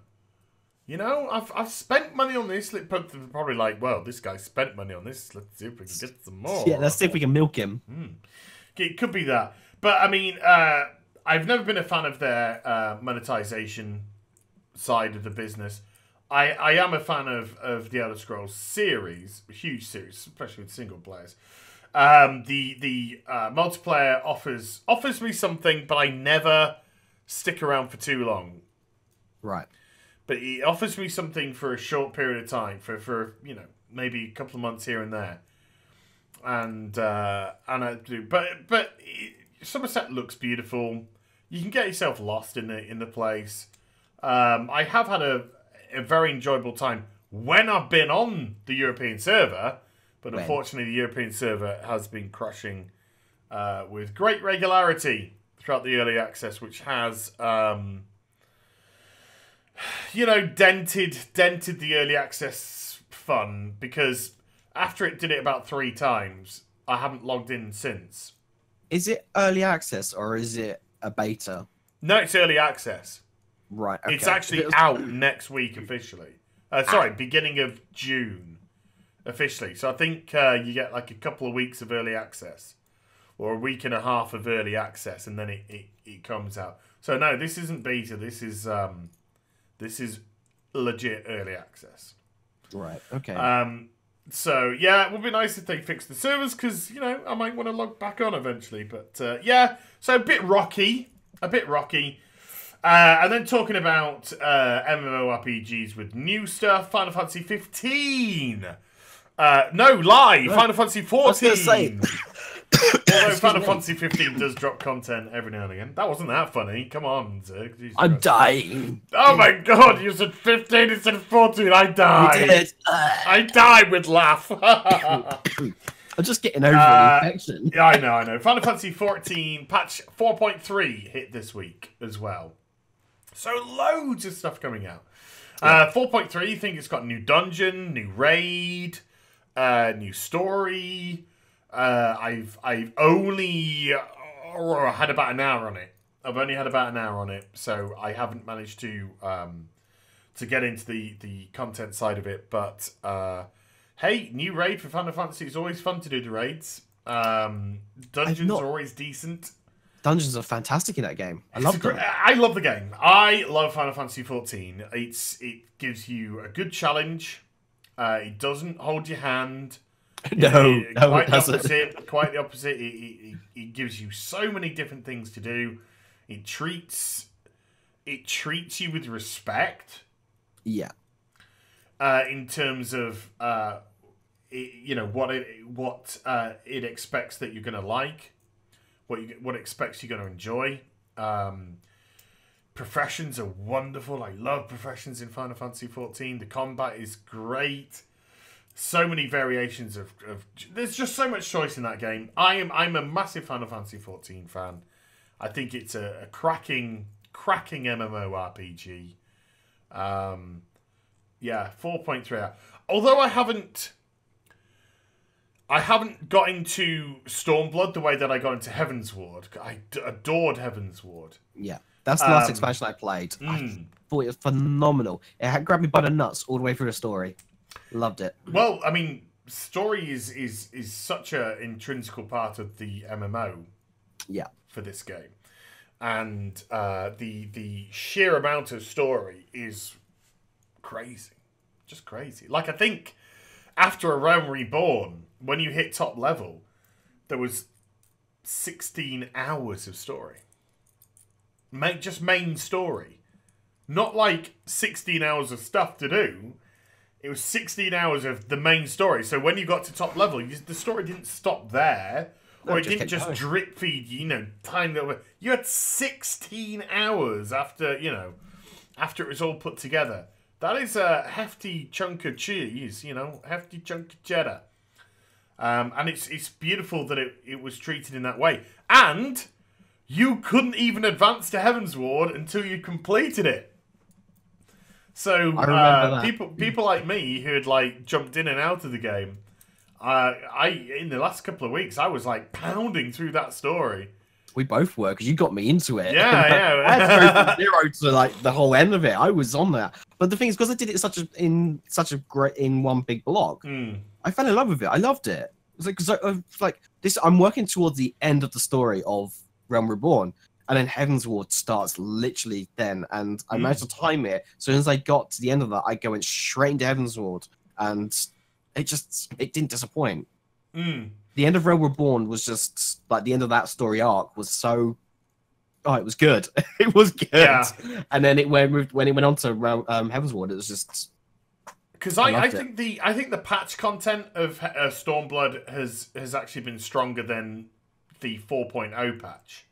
You know, I've spent money on this. Probably like, well, this guy spent money on this. Let's see if we can get some more. Yeah, let's see if we can milk him. It could be that. But, I mean, I've never been a fan of their monetization side of the business. I am a fan of the Elder Scrolls series, a huge series, especially with single players. The multiplayer offers me something, but I never stick around for too long. Right. But it offers me something for a short period of time, for maybe a couple of months here and there. And I do, but Summerset looks beautiful. You can get yourself lost in the place. I have had a very enjoyable time when I've been on the European server, but unfortunately the European server has been crashing with great regularity throughout the early access, which has dented the early access fun, because after it did it about 3 times, I haven't logged in since. Is it early access or is it a beta? No, it's early access. Right. Okay. It's actually out next week officially. Beginning of June officially. So I think you get like a couple of weeks of early access, or a week and a half of early access, and then it comes out. So no, this isn't beta. This is legit early access. Right. Okay. So yeah, it would be nice if they fixed the servers, because I might want to log back on eventually. But yeah, so a bit rocky. And then talking about MMORPGs with new stuff, Final Fantasy 15. Final Fantasy 14. I was going to say. Although Final Fantasy 15 does drop content every now and again. That wasn't that funny. Come on, Zerg. I'm dying. Oh my god, you said 15 instead of 14. I died. You did. I died with laugh. I'm just getting over an infection. Yeah, I know. Final Fantasy 14 patch 4.3 hit this week as well. So loads of stuff coming out. 4.3, I think it's got new dungeon, new raid, new story. I've only had about an hour on it. I've only had about an hour on it, so I haven't managed to get into the content side of it. But hey, new raid for Final Fantasy. It's always fun to do the raids. Dungeons are always decent. Dungeons are fantastic in that game. I love them. I love the game. I love Final Fantasy 14. It gives you a good challenge. It doesn't hold your hand. No, quite it doesn't. Quite the opposite. It gives you so many different things to do. It treats you with respect. Yeah. In terms of what it expects that you're going to like, what it expects you're going to enjoy. Professions are wonderful. I love professions in Final Fantasy 14. The combat is great. So many variations of there's just so much choice in that game. I'm a massive Final Fantasy 14 fan. I think it's a cracking MMORPG. Yeah, 4.3 out. Although I haven't got into Stormblood the way that I got into Heavensward. I adored Heavensward. Yeah, that's the last expansion I played. I thought it was phenomenal. It had grabbed me by the nuts all the way through the story. Loved it. Well, I mean, story is such a intrinsical part of the MMO. Yeah. For this game, and the sheer amount of story is crazy, just crazy. Like I think after A Realm Reborn, when you hit top level, there was 16 hours of story. Just main story, not like 16 hours of stuff to do. It was 16 hours of the main story. So when you got to top level, the story didn't stop there. Or it didn't just drip feed you, time little bit. You had 16 hours after it was all put together. That is a hefty chunk of cheese, hefty chunk of cheddar. And it's beautiful that it was treated in that way. And you couldn't even advance to Heaven's Ward until you completed it. So people like me who had jumped in and out of the game, in the last couple of weeks, I was pounding through that story. We both were, because you got me into it. Yeah. I had to go from 0 to the whole end of it. I was on that. But the thing is, because I did it in one big block, I fell in love with it. I loved it. It was this. I'm working towards the end of the story of Realm Reborn, and then Heaven's Ward starts literally then, and I managed to time it. As soon as I got to the end of that, I went straight into Heaven's Ward, and it didn't disappoint. The end of Realm Reborn was just the end of that story arc was so. Oh, it was good. It was good. Yeah. And then when it went on to Heaven's Ward, it was just. Because I think the patch content of Stormblood has actually been stronger than the 4.0 patch.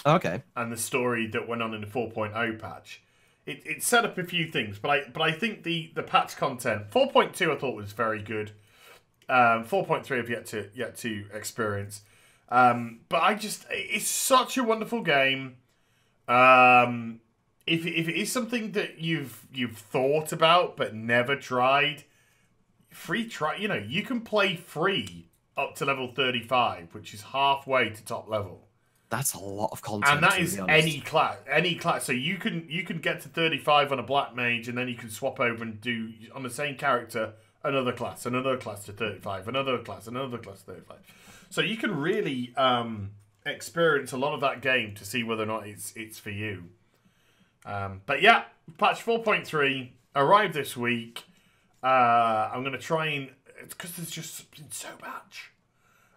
Okay. And the story that went on in the 4.0 patch. It set up a few things, but I think the patch content 4.2 I thought was very good. 4.3 I've yet to experience. But it's such a wonderful game. If it is something that you've thought about but never tried, free try. You can play free up to level 35, which is halfway to top level. That's a lot of content, and that is any class. So you can get to 35 on a black mage, and then you can swap over and do on the same character another class to 35, another class to 35. So you can really experience a lot of that game to see whether or not it's for you. But yeah, patch 4.3 arrived this week. I'm gonna try and because there's just been so much.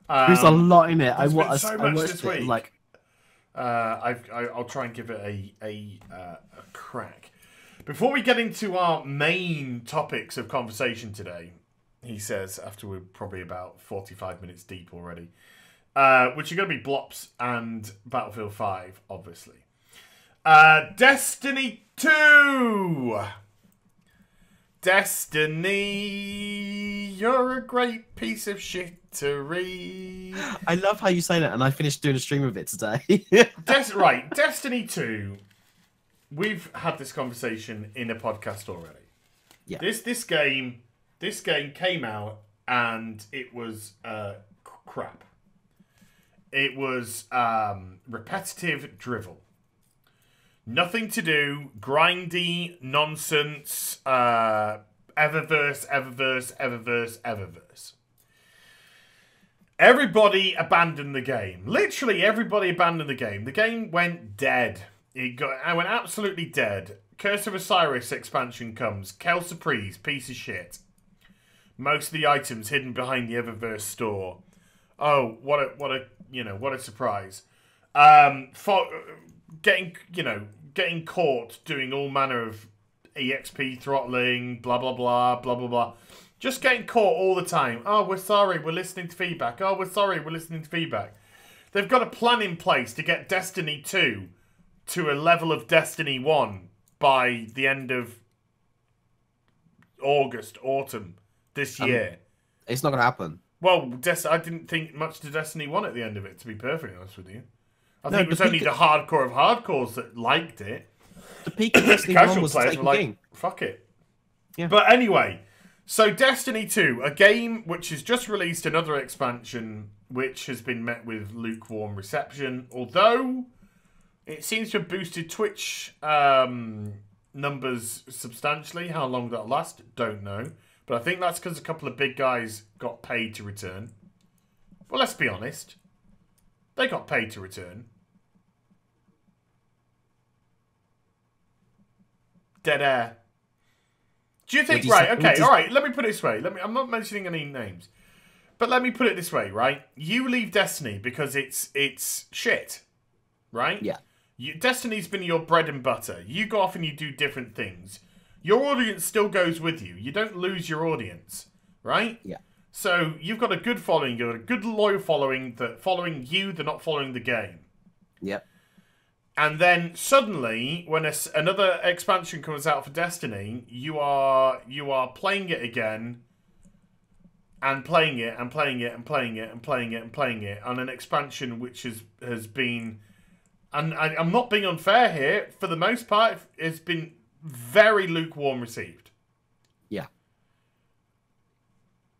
There's a lot in it. I watched so much this week. I'll try and give it a crack. Before we get into our main topics of conversation today, he says, after we're probably about 45 minutes deep already, which are going to be Blops and Battlefield 5, obviously. Destiny 2! Destiny, you're a great piece of shittery. I love how you say that, and I finished doing a stream of it today. Right, Destiny 2. We've had this conversation in a podcast already. Yeah. This game came out and it was crap. It was repetitive drivel. Nothing to do, grindy nonsense, eververse. Everybody abandoned the game. Literally everybody abandoned the game. The game went dead. I went absolutely dead. Curse of Osiris expansion comes. Kel Surprise, piece of shit. Most of the items hidden behind the Eververse store. Oh, what a surprise. Getting caught doing all manner of EXP throttling, blah blah blah, blah blah blah. Just getting caught all the time. Oh, we're sorry, we're listening to feedback. Oh, we're sorry, we're listening to feedback. They've got a plan in place to get Destiny 2 to a level of Destiny 1 by the end of autumn this year. It's not going to happen. Well, I didn't think much to Destiny 1 at the end of it, to be perfectly honest with you. I think it was only the hardcore of hardcores that liked it. The peak of Destiny 1 was players were like, fuck it. Yeah. But anyway, so Destiny 2, a game which has just released another expansion, which has been met with lukewarm reception, although it seems to have boosted Twitch numbers substantially. How long that'll last, don't know. But I think that's because a couple of big guys got paid to return. Well, let's be honest. They got paid to return. Dead air. Do you think... Right, okay, all right. Let me put it this way. I'm not mentioning any names. But let me put it this way, right? You leave Destiny because it's shit. Right? Yeah. Destiny's been your bread and butter. You go off and you do different things. Your audience still goes with you. You don't lose your audience. Right? Yeah. So you've got a good following. You've got a good loyal following that following you, they're not following the game. Yep. And then suddenly, when another expansion comes out for Destiny, you are playing it again, and playing it and playing it and playing it and playing it and playing it on an expansion which has been, and I'm not being unfair here. For the most part, it's been very lukewarm received. Yeah.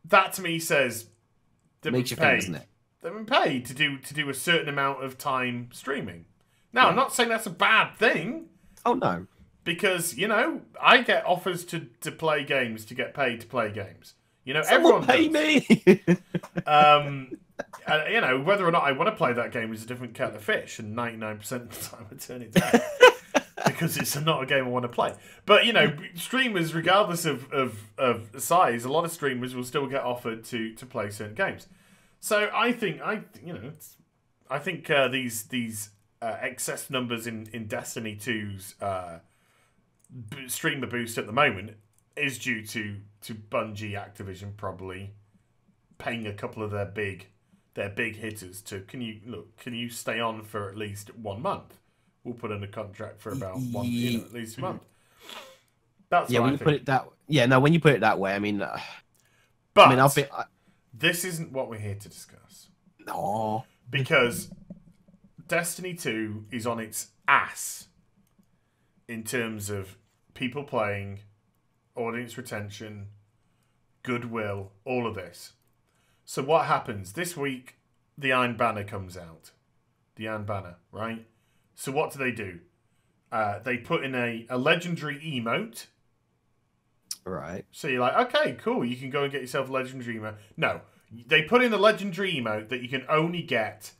That to me says they've been paid. Doesn't it? They've been paid to do a certain amount of time streaming. Now, I'm not saying that's a bad thing. Oh, no. Because, you know, I get offers to play games, to get paid to play games. You know, Someone everyone pay does. me! You know, whether or not I want to play that game is a different kettle of fish, and 99% of the time I turn it down. Because it's not a game I want to play. But, you know, streamers, regardless of size, a lot of streamers will still get offered to play certain games. So I think, these excess numbers in Destiny 2's streamer boost at the moment is due to Bungie, Activision probably paying a couple of their big hitters to can you stay on for at least 1 month? We'll put in a contract for about at least a month. That's yeah. What When you put it that when you put it that way, I mean, this isn't what we're here to discuss. No, because Destiny 2 is on its ass in terms of people playing, audience retention, goodwill, all of this. So what happens? This week, the Iron Banner comes out. The Iron Banner, right? So what do? They put in a legendary emote. Right. So you're like, okay, cool, you can go and get yourself a legendary emote. No, they put in a legendary emote that you can only get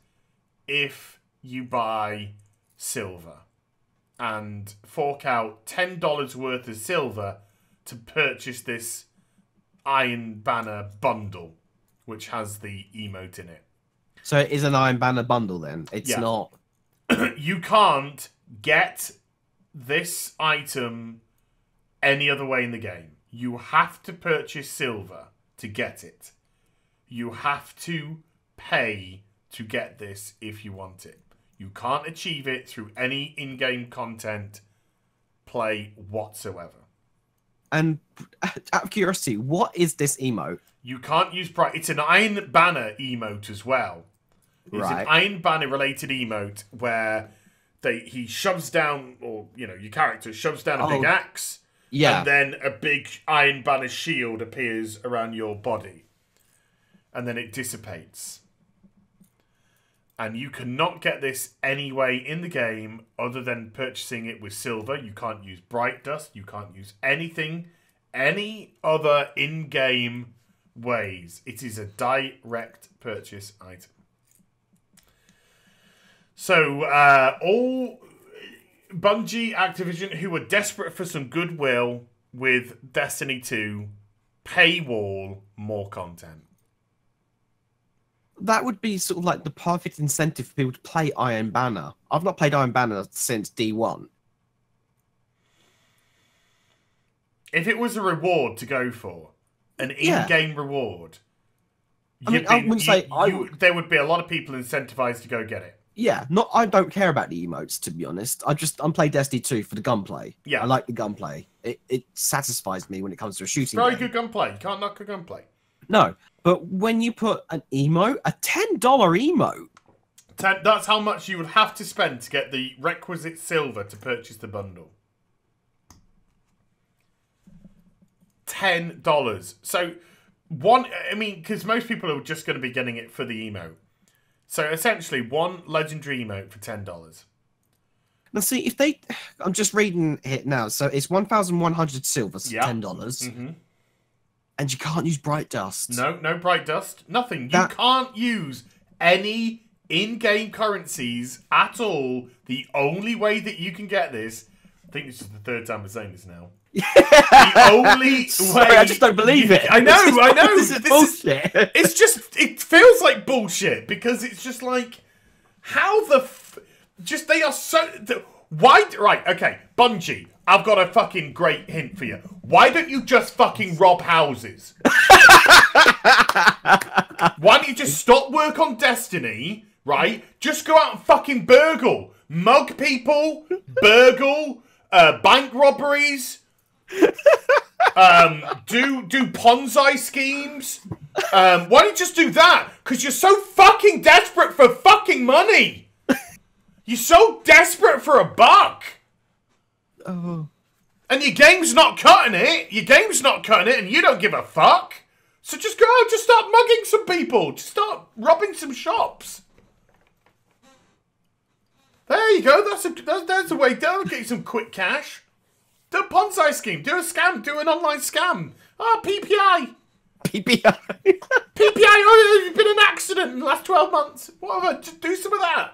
if you buy silver. And fork out $10 worth of silver to purchase this Iron Banner bundle, which has the emote in it. So it is an Iron Banner bundle then? It's not... You can't get this item any other way in the game. You have to purchase silver to get it. You have to pay to get this if you want it. You can't achieve it through any in-game content play whatsoever. And out of curiosity, what is this emote? You can't use... It's an Iron Banner emote as well. It's an Iron Banner related emote where he shoves down, or, you know, your character shoves down a big axe. Yeah. And then a big Iron Banner shield appears around your body. And then it dissipates. And you cannot get this any way in the game other than purchasing it with silver. You can't use Bright Dust. You can't use anything, any other in-game ways. It is a direct purchase item. So, all Bungie, Activision, who were desperate for some goodwill with Destiny 2, paywall more content. That would be sort of like the perfect incentive for people to play Iron Banner. I've not played Iron Banner since D1. If it was a reward to go for, an in-game reward, I wouldn't say there would be a lot of people incentivized to go get it. Yeah, I don't care about the emotes, to be honest. I'm playing Destiny 2 for the gunplay. Yeah. I like the gunplay. It satisfies me when it comes to a shooting game. Very good gunplay. You can't knock a gunplay. No, but when you put an emote, a $10 emote... That's how much you would have to spend to get the requisite silver to purchase the bundle. $10. So, because most people are just going to be getting it for the emote. So, essentially, one legendary emote for $10. Now, see, I'm just reading it now. So, it's 1,100 silver, so $10. Mm-hmm. And you can't use bright dust. No bright dust. Nothing. You can't use any in-game currencies at all. The only way that you can get this, I think this is the third time we're saying this now. The only way... I just don't believe it. I know. This is bullshit. It's just, it feels like bullshit because it's just like, how the... Just, they are so... Why... Right, okay. Bungie, I've got a fucking great hint for you. Why don't you just fucking rob houses? Why don't you just stop work on Destiny, right? Just go out and fucking burgle. Mug people, burgle, bank robberies, do Ponzi schemes. Why don't you just do that? Because you're so fucking desperate for fucking money. You're so desperate for a buck. Oh. And your game's not cutting it. Your game's not cutting it, and you don't give a fuck. So just go out, just start mugging some people. Just start robbing some shops. There you go. That's a way down. Get you some quick cash. Do a Ponzi scheme. Do a scam. Do an online scam. Ah, PPI. PPI. PPI. Oh, there's been an accident in the last 12 months. Whatever. Just do some of that.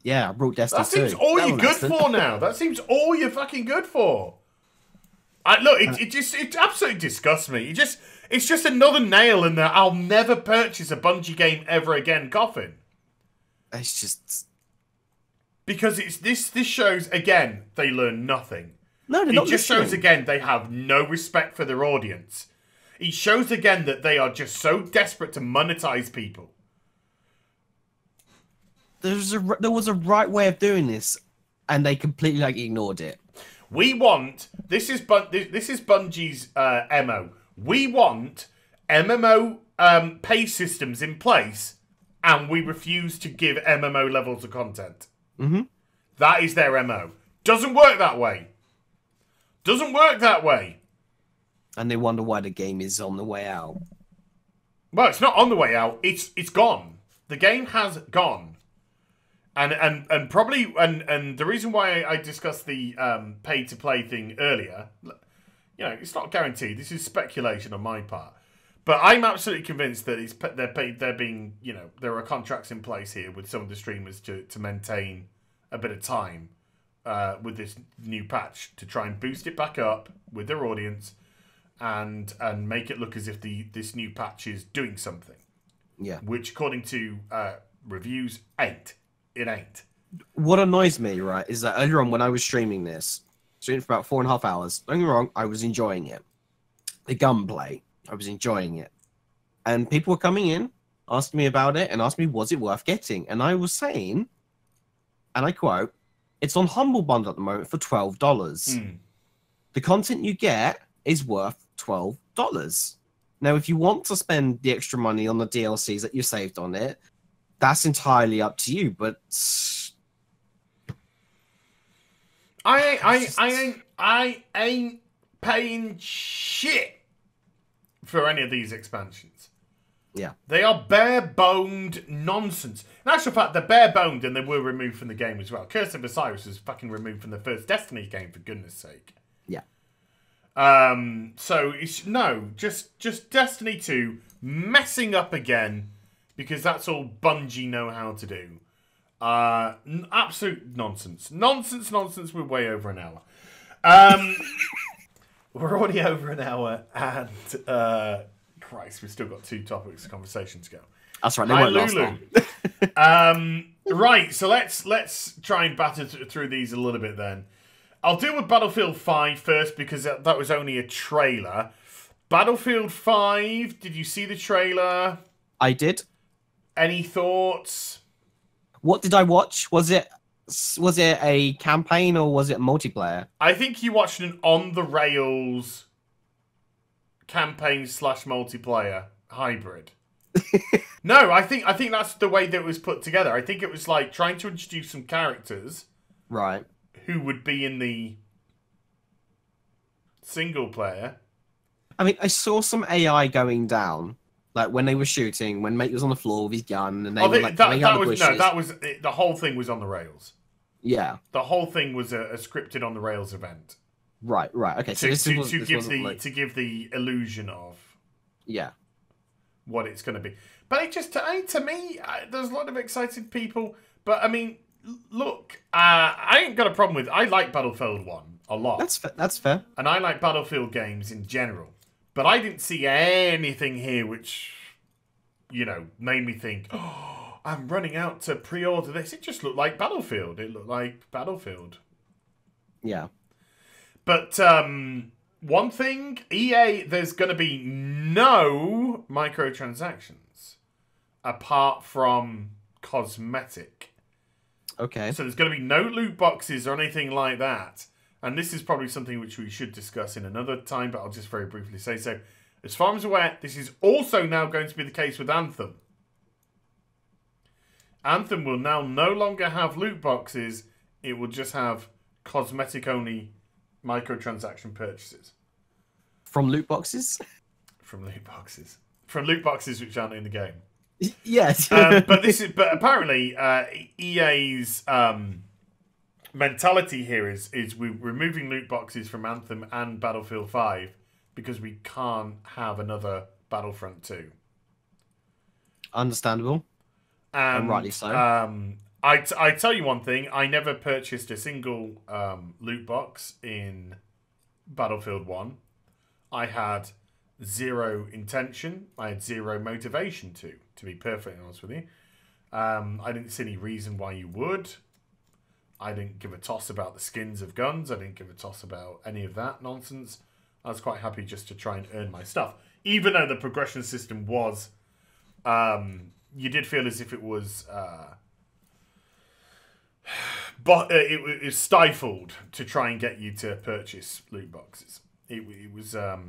Yeah, I brought Destiny. That seems all you're good for now. That seems all you're fucking good for. Look, it absolutely disgusts me. It's just another nail in the I'll never purchase a Bungie game ever again coffin. It's just because it's this shows again they learn nothing. No, they're not. It just shows again they have no respect for their audience. It shows again that they are just so desperate to monetize people. There was a right way of doing this, and they completely ignored it. We want this is Bungie's MO. We want MMO pay systems in place, and we refuse to give MMO levels of content. Mm-hmm. That is their MO. Doesn't work that way. Doesn't work that way. And they wonder why the game is on the way out. Well, it's not on the way out. It's gone. The game has gone. And probably and the reason why I discussed the pay to play thing earlier, you know, it's not guaranteed. This is speculation on my part, but I'm absolutely convinced that they're being, you know, there are contracts in place here with some of the streamers to maintain a bit of time with this new patch to try and boost it back up with their audience and make it look as if this new patch is doing something. Yeah, which according to reviews ain't. It ain't. What annoys me, right, is that earlier on when I was streaming for about 4.5 hours, don't get me wrong, I was enjoying it. The gunplay, I was enjoying it. And people were coming in, asking me about it, and asking me, was it worth getting? And I was saying, and I quote, it's on Humble Bundle at the moment for $12. The content you get is worth $12. Now, if you want to spend the extra money on the DLCs that you saved on it, that's entirely up to you, but I ain't paying shit for any of these expansions. Yeah. They are bare-boned nonsense. In actual fact, they're bare-boned and they were removed from the game as well. Curse of Osiris was fucking removed from the first Destiny game, for goodness sake. Yeah. So it's just Destiny 2 messing up again. Because that's all Bungie know how to do. Absolute nonsense. Nonsense. We're way over an hour. We're already over an hour. And, Christ, we've still got 2 topics of conversation to go. That's right. They won't last long. Right, so let's try and batter through these a little bit then. I'll deal with Battlefield 5 first because that was only a trailer. Battlefield 5, did you see the trailer? I did. Any thoughts? What did I watch? Was it a campaign or was it multiplayer? I think you watched an on the rails campaign / multiplayer hybrid. No, I think that's the way that it was put together. I think it was like trying to introduce some characters, right, who would be in the single player. I mean, I saw some AI going down. Like when they were shooting, when mate was on the floor with his gun, and they were like the whole thing was on the rails. Yeah, the whole thing was a scripted on the rails event. Right. Okay. So to give the illusion of Yeah. what it's going to be. But it just, to me, there's a lot of excited people. But I mean, look, I ain't got a problem with. I like Battlefield 1 a lot. That's fair. And I like Battlefield games in general. But I didn't see anything here which, you know, made me think, oh, I'm running out to pre-order this. It just looked like Battlefield. It looked like Battlefield. Yeah. But one thing, EA, there's going to be no microtransactions apart from cosmetic. Okay. So there's going to be no loot boxes or anything like that. And this is probably something which we should discuss in another time, but I'll just very briefly say so. As far as I'm aware, this is also now going to be the case with Anthem. Anthem will now no longer have loot boxes. It will just have cosmetic-only microtransaction purchases. From loot boxes? From loot boxes. From loot boxes which aren't in the game. Yes. But apparently EA's mentality here is we're removing loot boxes from Anthem and Battlefield 5 because we can't have another Battlefront 2. Understandable. And rightly so. I tell you one thing, I never purchased a single loot box in Battlefield 1. I had zero intention, I had zero motivation to be perfectly honest with you. I didn't see any reason why you would. I didn't give a toss about the skins of guns. I didn't give a toss about any of that nonsense. I was quite happy just to try and earn my stuff. Even though the progression system was... you did feel as if it was... but it was stifled to try and get you to purchase loot boxes. It was a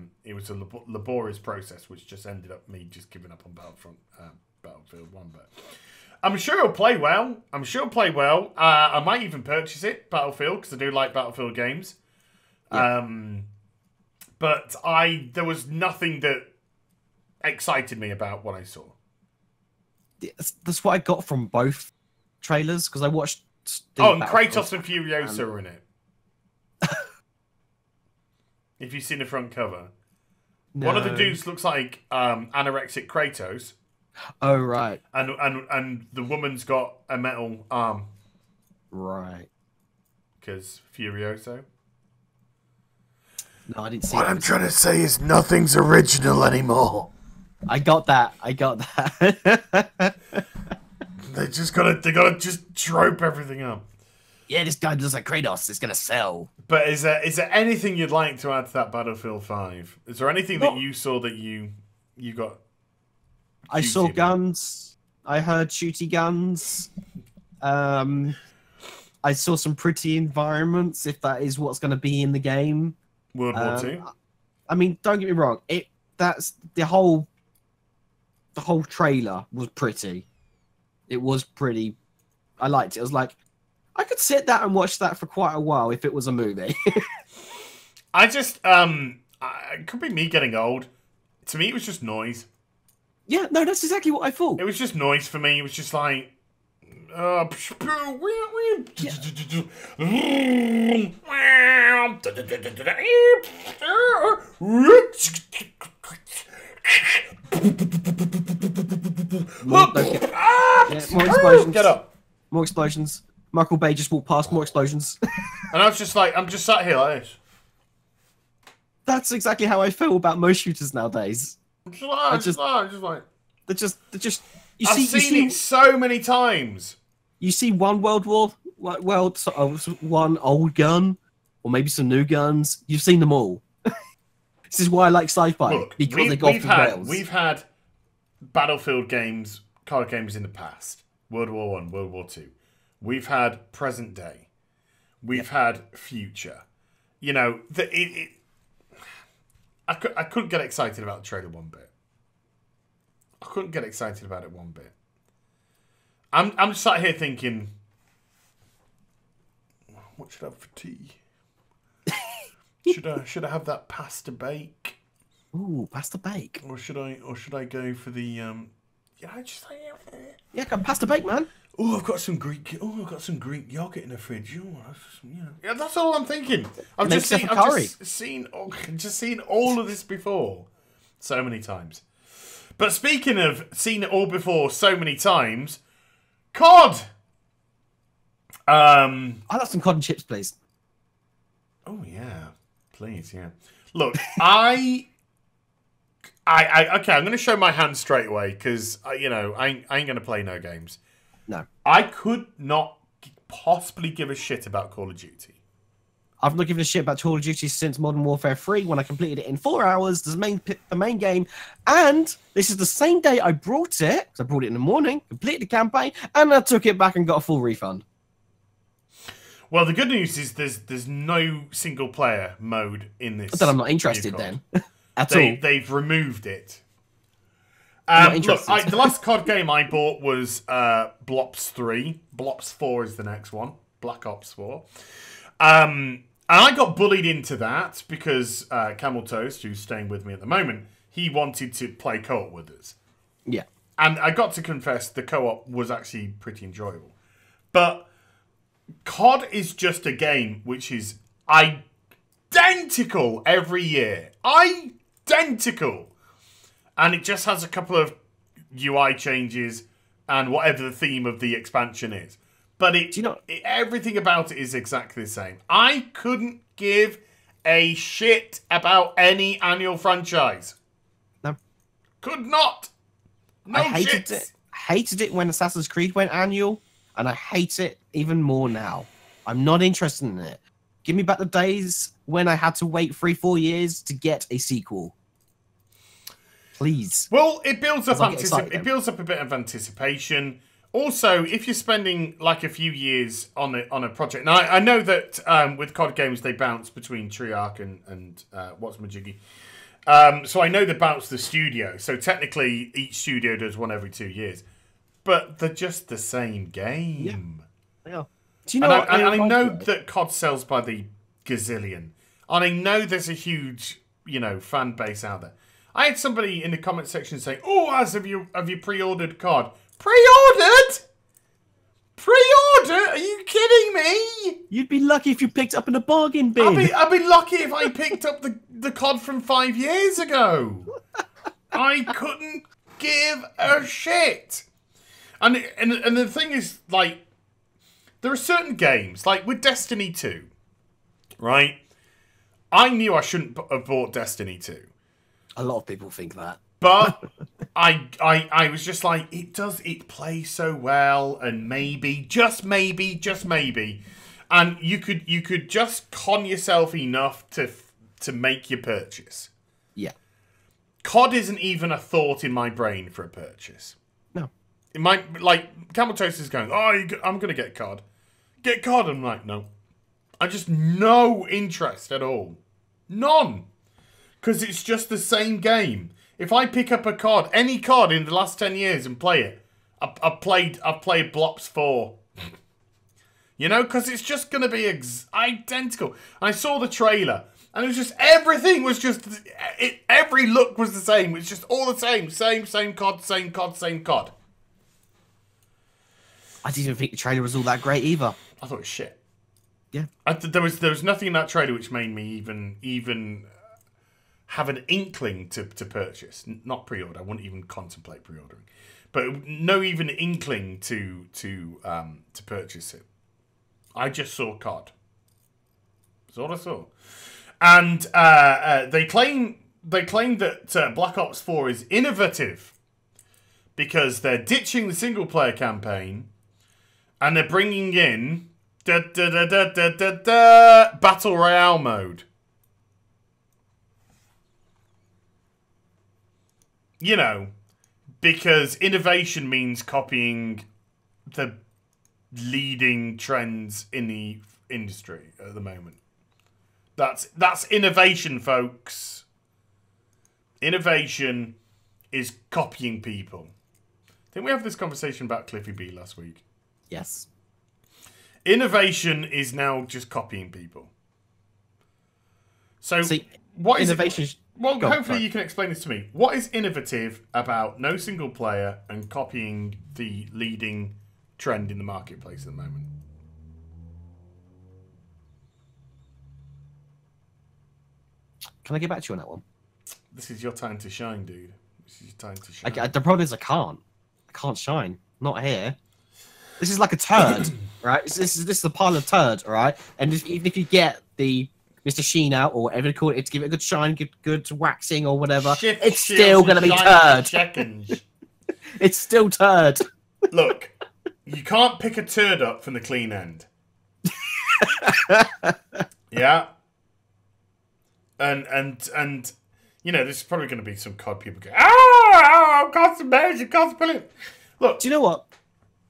laborious process, which just ended up me just giving up on Battlefield 1. But I'm sure it'll play well. I might even purchase it, Battlefield, because I do like Battlefield games. Yeah. But there was nothing that excited me about what I saw. That's what I got from both trailers, because I watched... and Kratos and Furiosa are in it. If you've seen the front cover. No. One of the dudes looks like anorexic Kratos. Oh, right. And the woman's got a metal arm. Right. Because Furioso. No, I didn't see What I'm trying to say is nothing's original anymore. I got that. They gotta just trope everything up. Yeah, this guy looks like Kratos. It's gonna sell. But is there anything you'd like to add to that Battlefield 5? Is there anything that you saw that you got? I saw guns. I heard shooty guns. I saw some pretty environments, if that is what's going to be in the game. World War II. I mean, don't get me wrong. That's the whole trailer was pretty. It was pretty. I liked it. I was like, I could sit that and watch that for quite a while if it was a movie. I just it could be me getting old. To me, it was just noise. Yeah, no, that's exactly what I thought. It was just noise for me. It was just like. Yeah. More explosions. Get up. More explosions. Michael Bay just walked past. More explosions. And I was just like, I'm just sat here like this. That's exactly how I feel about most shooters nowadays. I've seen it so many times. You see one one old gun, or maybe some new guns. You've seen them all. This is why I like sci-fi, because they go off the rails. We've had Battlefield games, card games in the past. World War I, World War II. We've had present day. We've had future. You know, I couldn't get excited about the trailer one bit. I couldn't get excited about it one bit. I'm just sat here thinking, what should I have for tea? Should I have that pasta bake? Ooh, pasta bake. Or should I go for the pasta bake, man. Oh, I've got some Greek yogurt in the fridge. Yeah, that's all I'm thinking. I've just seen all of this before, so many times. But speaking of seen it all before so many times, COD. I'd have some cod and chips, please. Oh yeah, please, yeah. Look, okay, I'm going to show my hand straight away because you know I ain't going to play no games. No, I could not possibly give a shit about Call of Duty. I've not given a shit about Call of Duty since Modern Warfare 3 when I completed it in 4 hours, the main game. And this is the same day I brought it, because I brought it in the morning, completed the campaign, and I took it back and got a full refund. Well, the good news is there's no single player mode in this. Then I'm not interested then. At all. They've removed it. Look, the last COD game I bought was BLOPS 3. BLOPS 4 is the next one. Black Ops 4. And I got bullied into that because Camel Toast, who's staying with me at the moment, he wanted to play co-op with us. Yeah. And I got to confess the co-op was actually pretty enjoyable. But COD is just a game which is identical every year. Identical. And it just has a couple of UI changes and whatever the theme of the expansion is. But everything about it is exactly the same. I couldn't give a shit about any annual franchise. No. Could not. No, I hated it. Hated it when Assassin's Creed went annual, and I hate it even more now. I'm not interested in it. Give me back the days when I had to wait 3-4 years to get a sequel. Please. Well, it builds up a bit of anticipation. Also, if you're spending like a few years on a project, now I know that with COD games they bounce between Treyarch and what's Majiggy. So I know they bounce the studio. So technically, each studio does one every 2 years, but they're just the same game. Yeah. Do you know? I know that COD sells by the gazillion, and I know there's a huge fan base out there. I had somebody in the comment section saying, "Oh, have you pre-ordered COD?" Pre-ordered? Pre-order? Are you kidding me? You'd be lucky if you picked up in a bargain bin. I'd be lucky if I picked up the COD from 5 years ago. I couldn't give a shit. And the thing is, like, there are certain games, like with Destiny 2, right? I knew I shouldn't have bought Destiny 2. A lot of people think that. But I was just like, it plays so well, and maybe, just maybe, and you could just con yourself enough to make your purchase. Yeah. COD isn't even a thought in my brain for a purchase. No. It might, like, Camel Toast is going, "Oh, I'm gonna get COD." Get COD. I'm like, no. I just no interest at all. None. Because it's just the same game. If I pick up a COD, any COD in the last 10 years and play it, I've played BLOPS 4. Because it's just going to be identical. And I saw the trailer, and it was just, everything was just, every look was the same. It's just all the same. Same COD, same COD, same COD. I didn't think the trailer was all that great either. I thought it was shit. Yeah. There was nothing in that trailer which made me even have an inkling to purchase, not pre-order. I wouldn't even contemplate pre-ordering, but no even inkling to purchase it. I just saw COD. That's all I saw, and they claim that Black Ops 4 is innovative because they're ditching the single player campaign and they're bringing in battle royale mode. Because innovation means copying the leading trends in the industry at the moment. That's innovation, folks. Innovation is copying people. Didn't we have this conversation about Cliffy B last week? Yes. Innovation is now just copying people. So, what is innovation? Well, hopefully you can explain this to me. What is innovative about no single player and copying the leading trend in the marketplace at the moment? Can I get back to you on that one? This is your time to shine, dude. This is your time to shine. The problem is I can't shine. Not here. This is like a turd, right? This is a pile of turd, all right? And even if you get the Mr. Sheen out or whatever you call it to give it a good shine, good waxing or whatever, it's still going to be turd. It's still turd. Look, you can't pick a turd up from the clean end. Yeah. And you know, this is probably going to be some COD people going, COD's amazing, COD's brilliant. Look. Do you know what?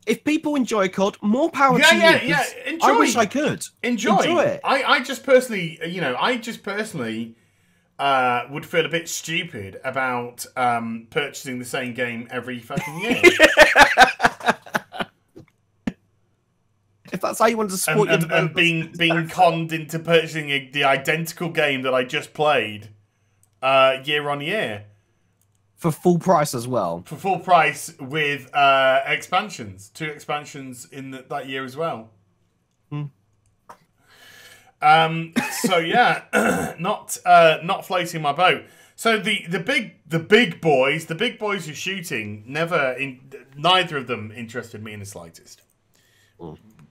If people enjoy COD, more power to you. Yeah. Enjoy. I wish I could. Enjoy it. I just personally, you know, would feel a bit stupid about purchasing the same game every fucking year. If that's how you want to support your developers, and being conned into purchasing the identical game that I just played year on year. For full price as well. For full price with expansions. 2 expansions in that year as well. So yeah, not floating my boat. So the big boys who are shooting, neither of them interested me in the slightest.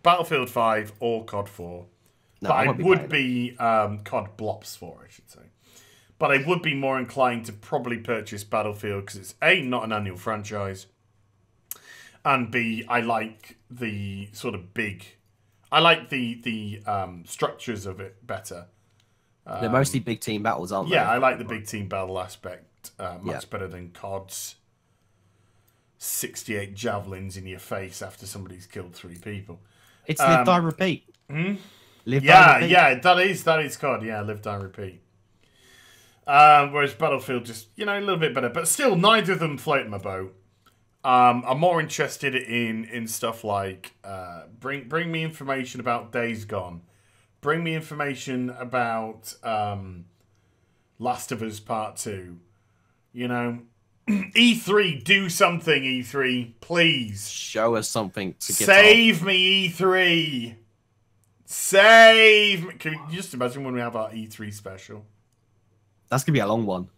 Battlefield 5 or COD 4. No, but I would be COD BLOPS 4, I should say. But I would be more inclined to probably purchase Battlefield because it's A, not an annual franchise, and B, I like the sort of I like the structures of it better. They're mostly big team battles, aren't they? Yeah, I like the big team battle aspect much better than COD's 68 javelins in your face after somebody's killed 3 people. It's live, die, repeat. Live, die, repeat. Yeah, that is COD. Yeah, live, die, repeat. Whereas Battlefield just, you know, a little bit better. But still, neither of them float my boat. I'm more interested in stuff like bring me information about Days Gone. Bring me information about Last of Us Part 2. You know, E3, do something, E3, please. Show us something to get Save me, E3. Save me. Can you just imagine when we have our E3 special? That's going to be a long one.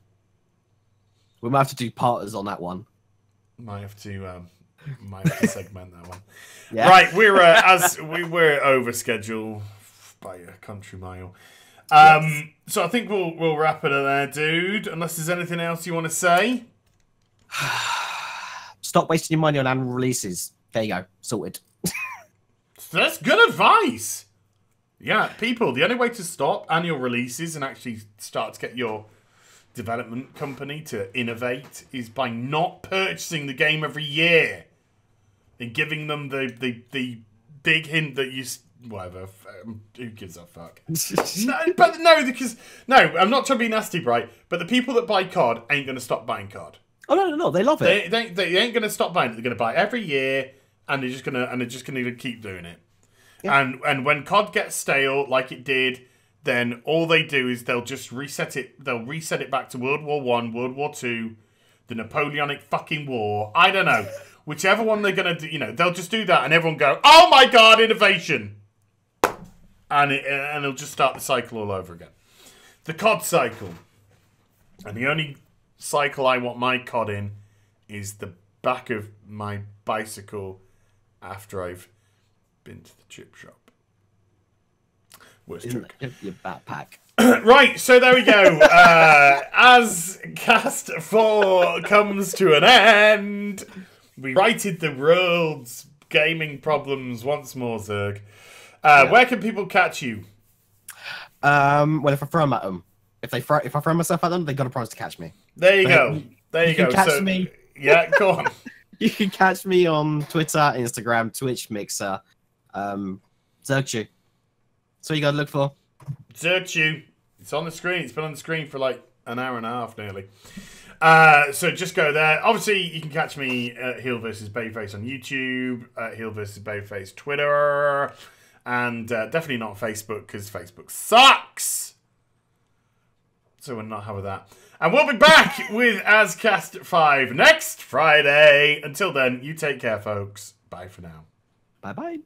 We might have to do parters on that one. Might have to segment that one. Yeah. Right, we're over schedule by a country mile. Yes. So I think we'll wrap it at there, dude. Unless there's anything else you want to say. Stop wasting your money on annual releases. There you go, sorted. That's good advice. Yeah, people, the only way to stop annual releases and actually start to get your development company to innovate is by not purchasing the game every year and giving them the big hint that you... Whatever, who gives a fuck? No, I'm not trying to be nasty, right? But the people that buy COD ain't going to stop buying COD. Oh, no, they love it. They ain't going to stop buying it. They're going to buy it every year, and they're just going to keep doing it. Yeah. And when COD gets stale, like it did, then all they do is they'll just reset it. They'll reset it back to World War I, World War II, the Napoleonic fucking war. I don't know. Whichever one they're going to do, you know, they'll just do that, and everyone go, oh my god, innovation! And it'll just start the cycle all over again. The COD cycle. And the only cycle I want my COD in is the back of my bicycle after I've been to the chip shop. Worst joke. Your backpack. Right, so there we go. As Cast 4 comes to an end, we righted the world's gaming problems once more, Zerg. Where can people catch you? Well, if I throw them at them. If I throw myself at them, they got a promise to catch me. There you go. There you go. Catch me. Yeah, go on. You can catch me on Twitter, Instagram, Twitch, Mixer, Zergchu. That's what you got to look for. Zergchu. It's on the screen. It's been on the screen for like an hour and a half nearly. So just go there. Obviously, you can catch me at HeelvsBabyface on YouTube, at HeelvsBabyface Twitter, and definitely not Facebook because Facebook sucks. So we're not having that. And we'll be back with AZCast 5 next Friday. Until then, you take care, folks. Bye for now. Bye-bye.